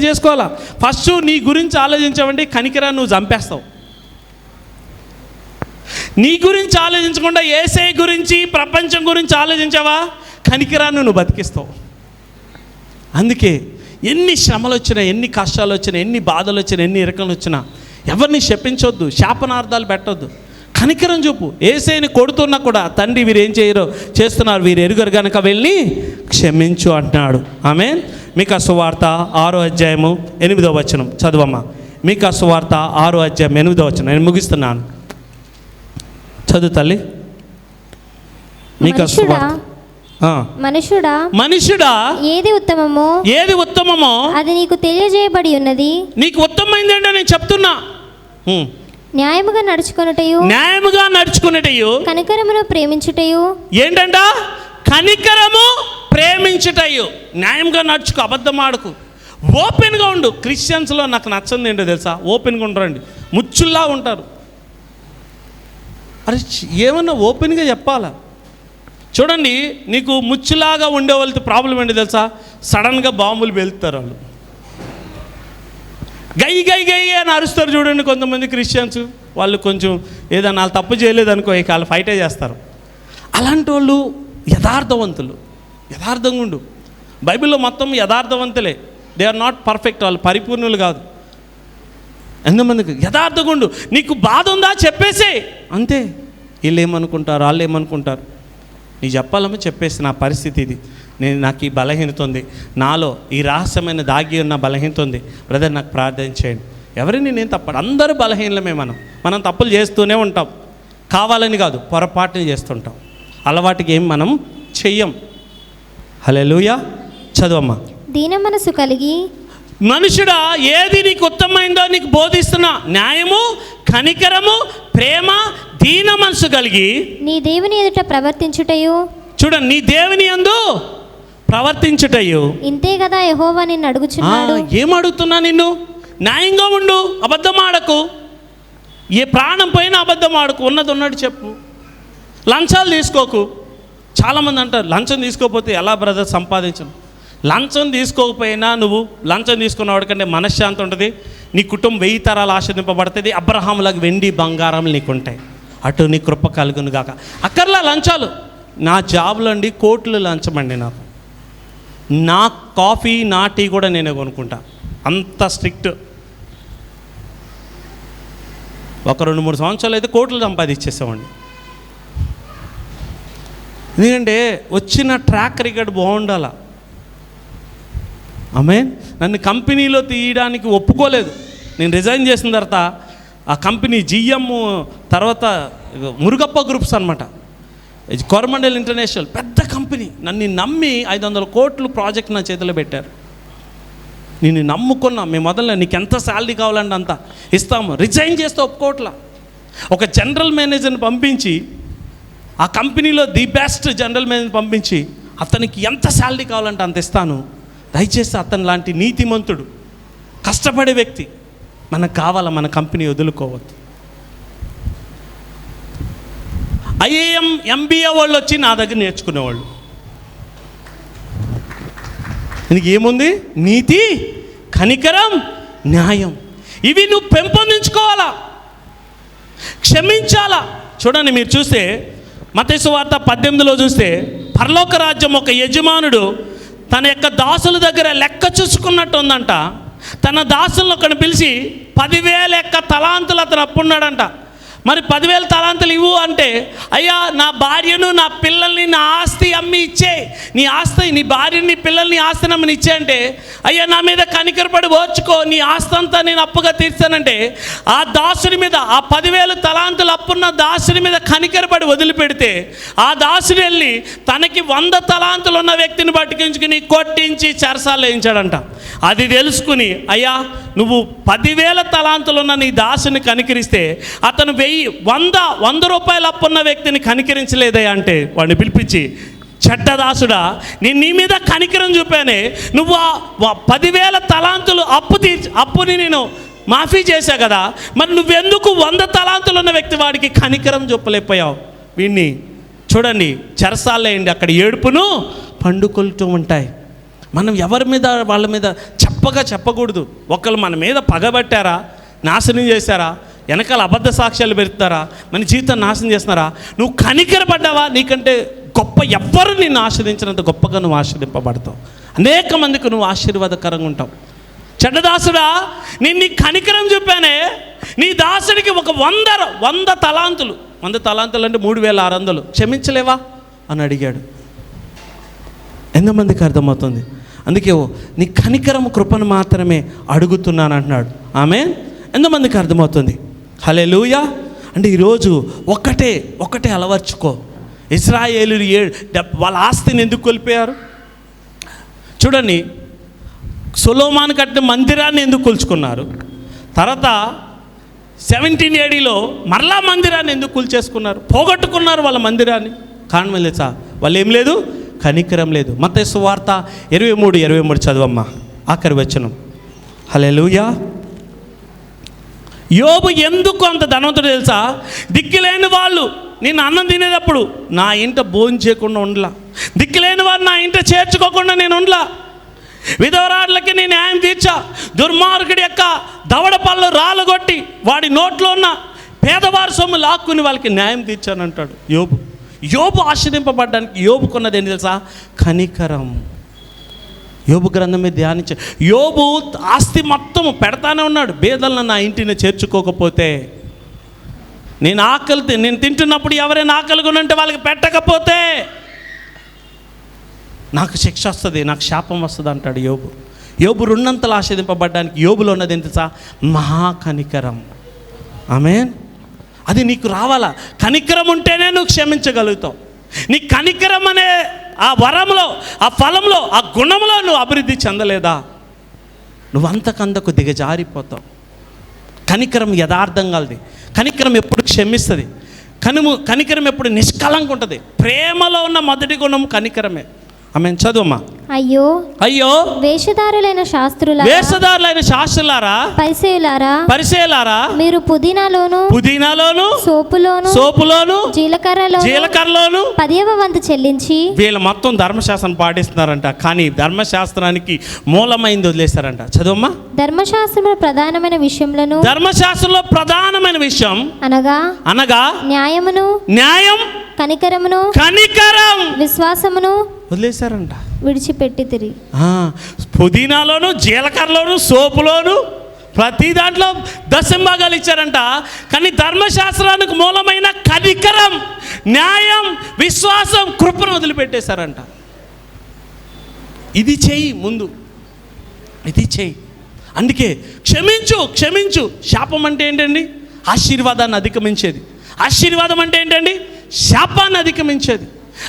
చేసుకోవాలా. ఫస్ట్ నీ గురించి ఆలోచించావంటే కనికరాన్ని నువ్వు చంపేస్తావు. నీ గురించి ఆలోచించకుండా యేసయ్య గురించి, ప్రపంచం గురించి ఆలోచించావా, కనికరాన్ని నువ్వు బతికిస్తావు. అందుకే ఎన్ని శ్రమలు వచ్చినా, ఎన్ని కష్టాలు వచ్చినా, ఎన్ని బాధలు వచ్చినా, ఎన్ని ఇరకలు వచ్చినా ఎవరిని శపించొద్దు, శాపనార్థాలు పెట్టొద్దు. కనికరం చూపు. యేసయ్యని కొడుతున్నా కూడా తండ్రి వీరు ఏం చేస్తున్నారు, వీరు ఎరుగరు గనక వెళ్ళి క్షమించు అంటున్నాడు. ఆమేన్. మీకా సువార్త 6వ అధ్యాయము 8వ వచనం చదువమ్మా. మీకా సువార్త 6వ అధ్యాయం 8వ వచనం. నేను ముగిస్తున్నాను, చదువు తల్లి. మీకా సువార్త. మనుషుడా ఏది ఉత్తమమో అది నీకు తెలియజేయబడి ఉన్నది. నీకు ఉత్తమమైంది ఏంటో నేను చెప్తున్నా. న్యాయముగా నడుచుకునేటయు కనికరమును ప్రేమించుటయు. ఏంటంట? కనికరము ప్రేమించుటయు. న్యాయంగా నడుచుకో, అబద్ధం ఆడకు, ఓపెన్గా ఉండు. క్రిస్టియన్స్లో నాకు నచ్చంది ఏంటో తెలుసా? ఓపెన్గా ఉండరండి, ముచ్చుల్లా ఉంటారు. అరే ఏమన్నా ఓపెన్గా చెప్పాలా? చూడండి, నీకు ముచ్చులాగా ఉండే వాళ్ళతో ప్రాబ్లం ఏంటి తెలుసా? సడన్గా బాంబులు వెళ్తారు వాళ్ళు, గై అని అరుస్తారు. చూడండి కొంతమంది క్రిస్టియన్స్, వాళ్ళు కొంచెం ఏదన్నా వాళ్ళు తప్పు చేయలేదనుకో ఇక వాళ్ళు ఫైటే చేస్తారు. అలాంటి వాళ్ళు యథార్థంగా ఉండు. బైబిల్లో మొత్తం యథార్థవంతులే, దే ఆర్ నాట్ పర్ఫెక్ట్, వాళ్ళు పరిపూర్ణులు కాదు. ఎంతమందికి యథార్థంగా ఉండు. నీకు బాధ ఉందా చెప్పేసే, అంతే. వీళ్ళు ఏమనుకుంటారు, వాళ్ళు ఏమనుకుంటారు, నీ చెప్పాలమ్మా, చెప్పేసి నా పరిస్థితి ఇది, నాకు ఈ బలహీనత ఉంది, నాలో ఈ రహస్యమైన దాగి ఉన్న బలహీనత ఉంది, బ్రదర్ నాకు ప్రార్థన చేయండి. ఎవరిని నేను తప్పడు, అందరూ బలహీనమే. మనం తప్పులు చేస్తూనే ఉంటాం, కావాలని కాదు, పొరపాటుని చేస్తుంటాం. అలవాటుకి ఏం మనం చెయ్యం. హల్లెలూయా. చదవమ్మా. దీన మనసు కలిగి. మనుషుడా ఏది నీకు ఉత్తమమైందో నీకు బోధిస్తున్నా. న్యాయము, కనికరము, ప్రేమ, దీన మనసు కలిగి నీ దేవుని ఎదుట ప్రవర్తించుటయు. చూడండి, నీ దేవుని యందు ప్రవర్తించుటయు. ఇంతే కదా యెహోవా నిన్ను అడుగుచున్నాడు. ఏమడుగుతున్నా నిన్ను? న్యాయంగా ఉండు, అబద్ధం ఆడకు. ఏ ప్రాణం పోయినా అబద్ధం ఆడకు, ఉన్నది ఉన్నట్టు చెప్పు. లంచాలు తీసుకోకు. చాలామంది అంటారు లంచం తీసుకోకపోతే ఎలా బ్రదర్ సంపాదించను. లంచం తీసుకోకపోయినా నువ్వు లంచం తీసుకున్న వాడికంటే మనశ్శాంతి ఉంటుంది, నీ కుటుంబం 1000 తరాలు ఆశీర్వదింపబడుతుంది, అబ్రహాములకు వెండి బంగారం నీకుంటాయి. అటు నీ కృప కలుగును గాక. అక్కర్లా లంచాలు. నా జాబ్లో అండి కోట్లు లంచం అండి. నా కాఫీ, నా టీ కూడా నేనే కొనుక్కుంటా, అంత స్ట్రిక్ట్. ఒక 2-3 సంవత్సరాలు అయితే కోట్లు సంపాదించేసామండి. ఎందుకంటే వచ్చిన ట్రాక్ రికార్డ్ బాగుండాల. నన్ను కంపెనీలో తీయడానికి ఒప్పుకోలేదు. నేను రిజైన్ చేసిన తర్వాత ఆ కంపెనీ జిఎం తర్వాత మురుగప్ప గ్రూప్స్ అనమాట, కోరమండల్ ఇంటర్నేషనల్ పెద్ద కంపెనీ, నన్ను నమ్మి 500 కోట్లు ప్రాజెక్ట్ నా చేతిలో పెట్టారు. నేను నమ్ముకున్నా. మేము మొదలు నీకు ఎంత శాలరీ కావాలంటే అంత ఇస్తాము, రిజైన్ చేస్తే ఒప్పుకోవట్లా. ఒక జనరల్ మేనేజర్ని పంపించి, ఆ కంపెనీలో ది బెస్ట్ జనరల్ మేనేజర్ పంపించి, అతనికి ఎంత శాలరీ కావాలంటే అంత ఇస్తాను, దయచేసి అతను లాంటి నీతిమంతుడు కష్టపడే వ్యక్తి మనకు కావాలా, మన కంపెనీ వదులుకోవద్దు. ఐఏఎం ఎంబీఏ వాళ్ళు వచ్చి నా దగ్గర నేర్చుకునేవాళ్ళు. నీకు ఏముంది? నీతి, కనికరం, న్యాయం. ఇవి నువ్వు పెంపొందించుకోవాలా, క్షమించాలా. చూడండి, మీరు చూస్తే మత్తయి సువార్త 18లో చూస్తే, పరలోక రాజ్యం ఒక యజమానుడు తన యొక్క దాసుల దగ్గర లెక్క చూసుకున్నట్టు ఉందంట. తన దాసులను ఒకని పిలిచి 10,000 తలాంతులు అతను అప్పున్నాడంట. మరి 10,000 తలాంతులు ఇవ్వు అంటే, అయ్యా నా భార్యను నా పిల్లల్ని నా ఆస్తి అమ్మి ఇచ్చే, నీ ఆస్తి, నీ భార్యని నీ పిల్లల్ని ఆస్తిని అమ్మని ఇచ్చే అంటే, అయ్యా నా మీద కనికరపడి ఓర్చుకో, నీ ఆస్తి అంతా నేను అప్పుగా తీర్చానంటే, ఆ దాసుని మీద, ఆ 10,000 తలాంతులు అప్పున్న దాసుని మీద కనికరపడి వదిలిపెడితే, ఆ దాసుని వెళ్ళి తనకి 100 తలాంతులు ఉన్న వ్యక్తిని పట్టుకుంచుకుని కొట్టించి చెరసాలు వేయించాడంట. అది తెలుసుకుని, అయ్యా నువ్వు 10,000 తలాంతులున్న నీ దాసుని కనికరిస్తే, అతను 100 రూపాయలు అప్పున్న వ్యక్తిని కనికరించలేదయ్యా అంటే, వాడిని పిలిపించి, చెడ్డదాసుడా, నేను నీ మీద కనికరం చూపానే, నువ్వు 10,000 తలాంతులు అప్పుని నేను మాఫీ చేశా కదా, మరి నువ్వెందుకు 100 తలాంతులు ఉన్న వ్యక్తి వాడికి కనికరం చూపలేకపోయావు? వీడిని చూడండి, చెరసాలేయండి, అక్కడ ఏడుపును పండుకొలుతూ ఉంటాయి. మనం ఎవరి మీద వాళ్ళ మీద చెప్పకూడదు. ఒకళ్ళు మన మీద పగబట్టారా, నాశనం చేశారా, వెనకాల అబద్ధ సాక్ష్యాలు పెడతారా, మన జీవితం నాశనం చేస్తున్నారా, నువ్వు కనికరపడ్డావా, నీకంటే గొప్ప ఎవ్వరు నిన్ను ఆశ్రయించినంత గొప్పగా నువ్వు ఆశ్రయింపబడతావు. అనేక మందికి నువ్వు ఆశీర్వాదకరంగా ఉంటావు. చెడ్డదాసుడా, నేను నీ కనికరం చూపానే, నీ దాసుడికి ఒక 100 తలాంతులు, 100 తలాంతులు అంటే 3,600 క్షమించలేవా అని అడిగాడు. ఎంతమందికి అర్థమవుతుంది? అందుకే నీ కనికరం కృపను మాత్రమే అడుగుతున్నాను అంటున్నాడు. ఆమేన్. ఎంతమందికి అర్థమవుతుంది? హల్లెలూయా. అంటే ఈరోజు ఒకటే అలవర్చుకో. ఇశ్రాయేలీయులు వాళ్ళ ఆస్తిని ఎందుకు కోల్పోయారు? చూడండి, సొలొమోను కట్టిన మందిరాన్ని ఎందుకు కూల్చుకున్నారు? తర్వాత 17 ADలో మరలా మందిరాన్ని ఎందుకు కూల్చేసుకున్నారు? పోగొట్టుకున్నారు వాళ్ళ మందిరాన్ని. కారణం తెలుసా? వాళ్ళు ఏం లేదు, కనికరం లేదు. మత్తయి సువార్త 23 చదవమ్మా, ఆఖరి వచనం. హల్లెలూయా. యోబు ఎందుకు అంత ధనవంతుడు తెలుసా? దిక్కులేని వాళ్ళు నేను అన్నం తినేటప్పుడు నా ఇంట భోజనం చేయకుండా ఉండలా, దిక్కులేని వారు నా ఇంట చేర్చుకోకుండా నేను ఉండలా, విధవరాళ్ళకి నేను న్యాయం తీర్చా, దుర్మార్గుడి యొక్క దవడ పళ్ళు రాళ్ళగొట్టి వాడి నోట్లో ఉన్న పేదవారి సొమ్ము లాక్కుని వాళ్ళకి న్యాయం తీర్చానంటాడు యోబు. యోబు ఆశ్రయింపబడ్డానికి యోబుకున్నది ఏంటి తెలుసా? కనికరం. యోబు గ్రంథం మీద ధ్యానించ, యోబు ఆస్తి మొత్తం పెడతానే ఉన్నాడు, బేదలను నా ఇంటిని చేర్చుకోకపోతే, నేను తింటున్నప్పుడు ఎవరైనా ఆకలిగా ఉంటే వాళ్ళకి పెట్టకపోతే నాకు శిక్ష వస్తుంది, నాకు శాపం వస్తుంది అంటాడు యోబు. యోబు 2 ఆశ్రయింపబడ్డానికి యోబులో ఉన్నది ఏంటి తెలుసా? మహాకనికరం. ఆమేన్. అది నీకు రావాలా. కనికరం ఉంటేనే నువ్వు క్షమించగలుగుతావు. నీ కనికరం అనే ఆ వరంలో, ఆ ఫలంలో, ఆ గుణంలో నువ్వు అభివృద్ధి చెందలేదా, నువ్వు అంతకంతకు దిగజారిపోతావు. కనికరం యథార్థంగాది. కనికరం ఎప్పుడు క్షమిస్తుంది. కనికరం ఎప్పుడు నిష్కలంగా ఉంటుంది. ప్రేమలో ఉన్న మొదటి గుణం కనికరమే. ఆమె చదువమ్మా. అయ్యో వేషధారులైన శాస్త్రులారా, పరిసయ్యులారా, మీరు పుదీనాలోను సోపులోను జీలకర్రలోను 10వ వంతు చెల్లించి, వీళ్ళు మొత్తం ధర్మశాస్త్రం పాటిస్తున్నారంట, కానీ ధర్మశాస్త్రానికి మూలమైంది వదిలేస్తారంట. చదువమ్మా. ధర్మశాస్త్రంలో ప్రధానమైన విషయం అనగా న్యాయం, కనికరం, విశ్వాసమును వదిలేశారంట, విడిచిపెట్టి తిరిగి. పుదీనాలోను జీలకర్రలోను సోపులోను ప్రతి దాంట్లో 10 భాగాలు ఇచ్చారంట. కానీ ధర్మశాస్త్రానికి మూలమైన కనికరం, న్యాయం, విశ్వాసం, కృపను వదిలిపెట్టేశారంట. ఇది చెయ్యి ముందు, ఇది చెయ్యి. అందుకే క్షమించు, క్షమించు. శాపం అంటే ఏంటండి? ఆశీర్వాదాన్ని అధిగమించేది. ఆశీర్వాదం అంటే ఏంటండి? శాపాన్ని అధిగమించేది.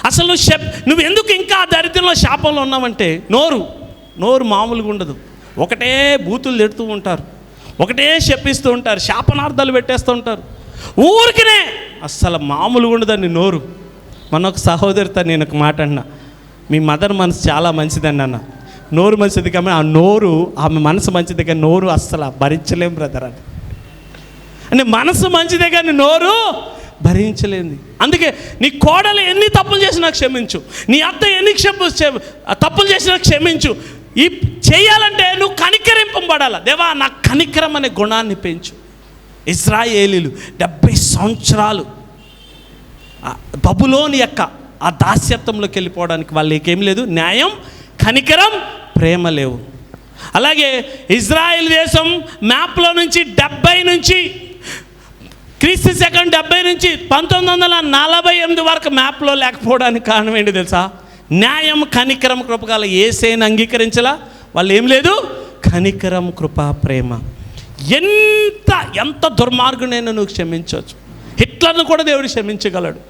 అసలు నువ్వు ఎందుకు ఇంకా ఆ దరిద్రంలో, శాపంలో ఉన్నావంటే నోరు మామూలుగా ఉండదు. ఒకటే బూతులు తిడుతూ ఉంటారు, ఒకటే శపిస్తూ ఉంటారు, శాపనార్థాలు పెట్టేస్తూ ఉంటారు ఊరికినే. అస్సలు మామూలుగా ఉండదండి నోరు. మన ఒక సహోదరితో నేను ఒక మాట అన్నా, మీ మదర్ మనసు చాలా మంచిదండి అన్న. నోరు మంచిది కానీ ఆ నోరు, ఆమె మనసు మంచిది కానీ నోరు అస్సలు భరించలేం బ్రదర్ అని. అంటే మనసు మంచిదే కానీ నోరు భరించలేంది. అందుకే నీ కోడలు ఎన్ని తప్పులు చేసినా క్షమించు, నీ అత్త ఎన్ని తప్పులు చేసినా క్షమించు. ఈ చేయాలంటే నువ్వు కనికరింపబడాలి. దేవా నా కనికరం అనే గుణాన్ని పెంచు. ఇశ్రాయేలీలు 70 సంవత్సరాలు బబులోని యొక్క ఆ దాస్యత్వంలోకి వెళ్ళిపోవడానికి వాళ్ళకి ఏం లేదు, న్యాయం, కనికరం, ప్రేమ లేవు. అలాగే ఇజ్రాయెల్ దేశం మ్యాప్లో నుంచి 70 నుంచి క్రీస్తు శకం 70 నుంచి 1948 వరకు మ్యాప్లో లేకపోవడానికి కారణం ఏంటి తెలుసా? న్యాయం, కనికరం, కృపగల యేసేని అంగీకరించలా. వాళ్ళు ఏం లేదు, కనికరం, కృప, ప్రేమ. ఎంత దుర్మార్గునైనా నువ్వు క్షమించవచ్చు. హిట్లర్ను కూడా దేవుడు క్షమించగలడు.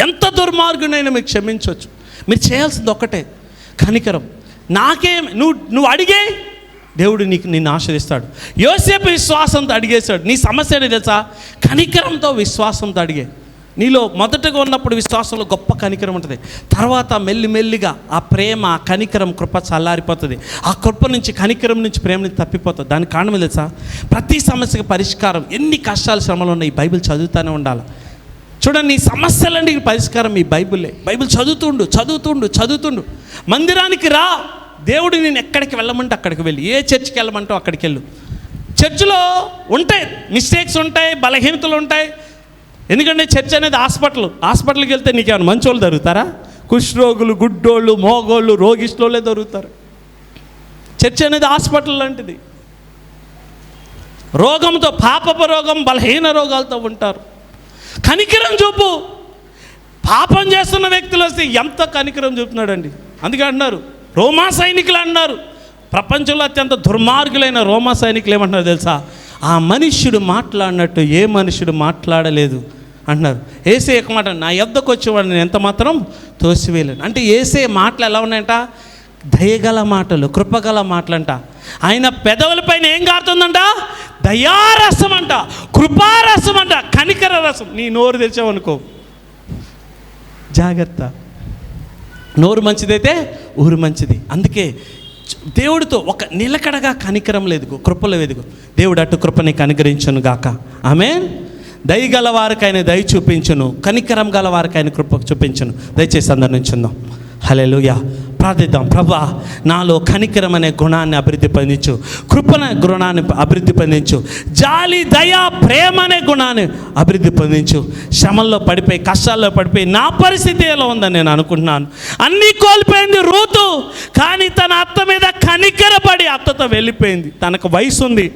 ఎంత దుర్మార్గునైనా మీకు క్షమించవచ్చు. మీరు చేయాల్సింది ఒక్కటే, కనికరం. నువ్వు అడిగే దేవుడు నిన్ను ఆశ్రయిస్తాడు. యోసేపు విశ్వాసంతో అడిగేశాడు. నీ సమస్య ఏంటి తెలుసా? కనికరంతో, విశ్వాసంతో అడిగే. నీలో మొదటగా ఉన్నప్పుడు విశ్వాసంలో గొప్ప కనికరం ఉంటుంది. తర్వాత మెల్లిమెల్లిగా ఆ ప్రేమ, ఆ కనికరం, కృప చల్లారిపోతుంది. ఆ కృప నుంచి, కనికరం నుంచి, ప్రేమ నుంచి తప్పిపోతుంది. దానికి కారణం తెలుసా? ప్రతి సమస్యకి పరిష్కారం, ఎన్ని కష్టాలు, శ్రమలు ఉన్నాయి, బైబిల్ చదువుతూనే ఉండాలి. చూడండి, నీ సమస్యలన్నీ పరిష్కారం ఈ బైబిలే. బైబిల్ చదువుతుండు. మందిరానికి రా, దేవుడు నేను ఎక్కడికి వెళ్ళమంటే అక్కడికి వెళ్ళి, ఏ చర్చికి వెళ్ళమంటో అక్కడికి వెళ్ళు. చర్చిలో ఉంటాయి మిస్టేక్స్, ఉంటాయి బలహీనతలు ఉంటాయి. ఎందుకంటే చర్చ్ అనేది హాస్పిటల్కి వెళ్తే నీకేమైనా మంచోళ్ళు దొరుకుతారా? కుష్ఠరోగులు, గుడ్డోళ్ళు, మోగోళ్ళు, రోగిష్ఠోళ్ళే దొరుకుతారు. చర్చ్ అనేది హాస్పిటల్ లాంటిది. రోగంతో, పాపపు రోగం, బలహీన రోగాలతో ఉంటారు. కనికరం చూపు. పాపం చేస్తున్న వ్యక్తులు వస్తే ఎంత కనికరం చూపుతున్నాడండి. అందుకే అంటున్నారు, రోమా సైనికులు అన్నారు, ప్రపంచంలో అత్యంత దుర్మార్గులైన రోమా సైనికులు ఏమంటున్నారు తెలుసా? ఆ మనుష్యుడు మాట్లాడినట్టు ఏ మనుష్యుడు మాట్లాడలేదు అంటున్నారు. ఏసే ఒక మాట, నా యొద్దకు వచ్చేవాడు నేను ఎంత మాత్రం తోసివేయలేను. అంటే ఏసే మాటలు ఎలా ఉన్నాయంట? దయగల మాటలు, కృపగల మాటలంట. ఆయన పెదవుల పైన ఏం కారుతుందంట? దయారసం అంట, కృపారసం అంట, కనికర రసం. నీ నోరు తెరిచావనుకో జాగ్రత్త. నోరు మంచిదైతే ఊరు మంచిది. అందుకే దేవుడితో ఒక నిలకడగా కనికరం లేదు, కృపలో వెదుగు. దేవుడు అటు కృపని కనికరించును గాక. ఆమేన్. దయగల వారికి ఆయన దయ చూపించును, కనికరం గల వారికి ఆయన కృప చూపించును. దయచేసి అందరి నుంచి ఉందాం. హల్లెలూయా. ప్రార్థిద్దాం. ప్రభువా, నాలో కనికరం అనే గుణాన్ని అభివృద్ధి పొందించు, కృపణ గుణాన్ని అభివృద్ధి పొందించు, జాలి, దయ, ప్రేమ అనే గుణాన్ని అభివృద్ధి పొందించు. శ్రమల్లో పడిపోయి, కష్టాల్లో పడిపోయి నా పరిస్థితి ఎలా ఉందని నేను అనుకుంటున్నాను. అన్నీ కోల్పోయింది రూతు, కానీ తన అత్త మీద కనికరపడి అత్తతో వెళ్ళిపోయింది. తనకు వయసు ఉంది,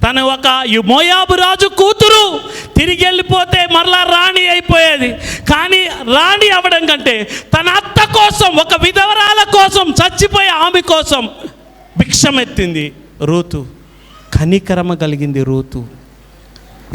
తను ఒక మోయాబు రాజు కూతురు, తిరిగి వెళ్ళిపోతే మరలా రాణి అయిపోయేది. కానీ రాణి అవ్వడం కంటే తన అత్త కోసం, ఒక విధవరాల కోసం, చచ్చిపోయే ఆమె కోసం భిక్షమెత్తింది రూతు. కనికరమ కలిగింది రూతు.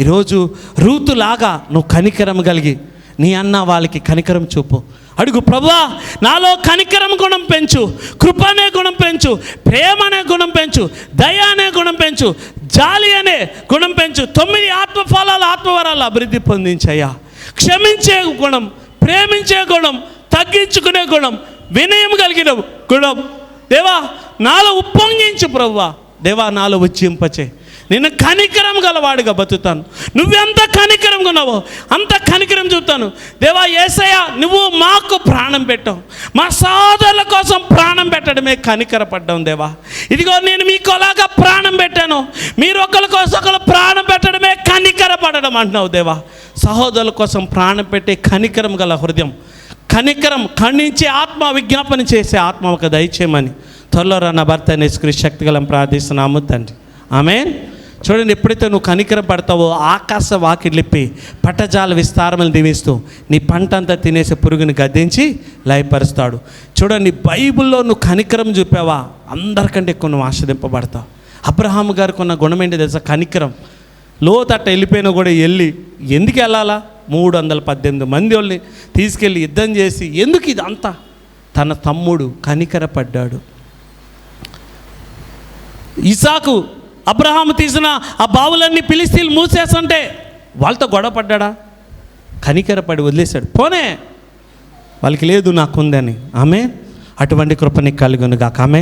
ఈరోజు రూతులాగా నువ్వు కనికరం కలిగి నీ అన్న వాళ్ళకి కనికరం చూపు. అడుగు, ప్రభువా నాలో కనికరం గుణం పెంచు, కృప అనే గుణం పెంచు, ప్రేమ అనే గుణం పెంచు, దయ అనే గుణం పెంచు, జాలి అనే గుణం పెంచు. 9 ఆత్మఫలాలు, ఆత్మవరాలు అభివృద్ధి పొందించయ్యా. క్షమించే గుణం, ప్రేమించే గుణం, తగ్గించుకునే గుణం, వినయం కలిగిన గుణం దేవా నాలో ఉప్పొంగించు. ప్రభువా దేవా నాలో ఉజ్జింపచే. నేను కనికరం గలవాడిగా బతుకుతాను. నువ్వెంత కనికరం ఉన్నావో అంత కనికరం చూపుతాను. దేవా యేసయ్య, నువ్వు మాకు ప్రాణం పెట్టావు, మా సోదరుల కోసం ప్రాణం పెట్టడమే కనికరపడ్డాం. దేవా ఇదిగో నేను మీకు అలాగా ప్రాణం పెట్టాను, మీరు ఒకరి కోసం ఒకరు ప్రాణం పెట్టడమే కనికరపడడం అంటున్నావు. దేవా సహోదరుల కోసం ప్రాణం పెట్టే కనికరం గల హృదయం, కనికరం ఖండించే ఆత్మ, విజ్ఞాపన చేసే ఆత్మ ఒక దయచేయమని త్వరలో నా భర్త యేసుక్రీస్తు శక్తిగలం ప్రార్థిస్తున్నాము తండ్రి. ఆమేన్. చూడండి, ఎప్పుడైతే నువ్వు కనికరం పడతావో ఆకాశ వాకిలిప్పి పట్టజాల విస్తారములు దీవిస్తూ నీ పంట అంతా తినేసే పురుగుని గద్దించి లయపరుస్తాడు. చూడండి, బైబిల్లో నువ్వు కనికరం చూపావా, అందరికంటే ఎక్కువ నువ్వు ఆశ్రదింపబడతావు. అబ్రహాము గారికి ఉన్న గుణం ఏంటి తెలుసా? కనికరం. లోతట్ట వెళ్ళిపోయినా కూడా వెళ్ళి, ఎందుకు వెళ్ళాలా, 318 మంది వాళ్ళని తీసుకెళ్ళి యుద్ధం చేసి, ఎందుకు ఇది అంతా? తన తమ్ముడు కనికరపడ్డాడు. ఇసాకు అబ్రహాము తీసిన ఆ బావులన్నీ ఫిలిస్తీన్లు మూసేస్తుంటే వాళ్ళతో గొడవ పడ్డా? కనికరపడి వదిలేశాడు. పోనే వాళ్ళకి లేదు నాకుందని. ఆమె అటువంటి కృపని కలుగునుగాక. ఆమె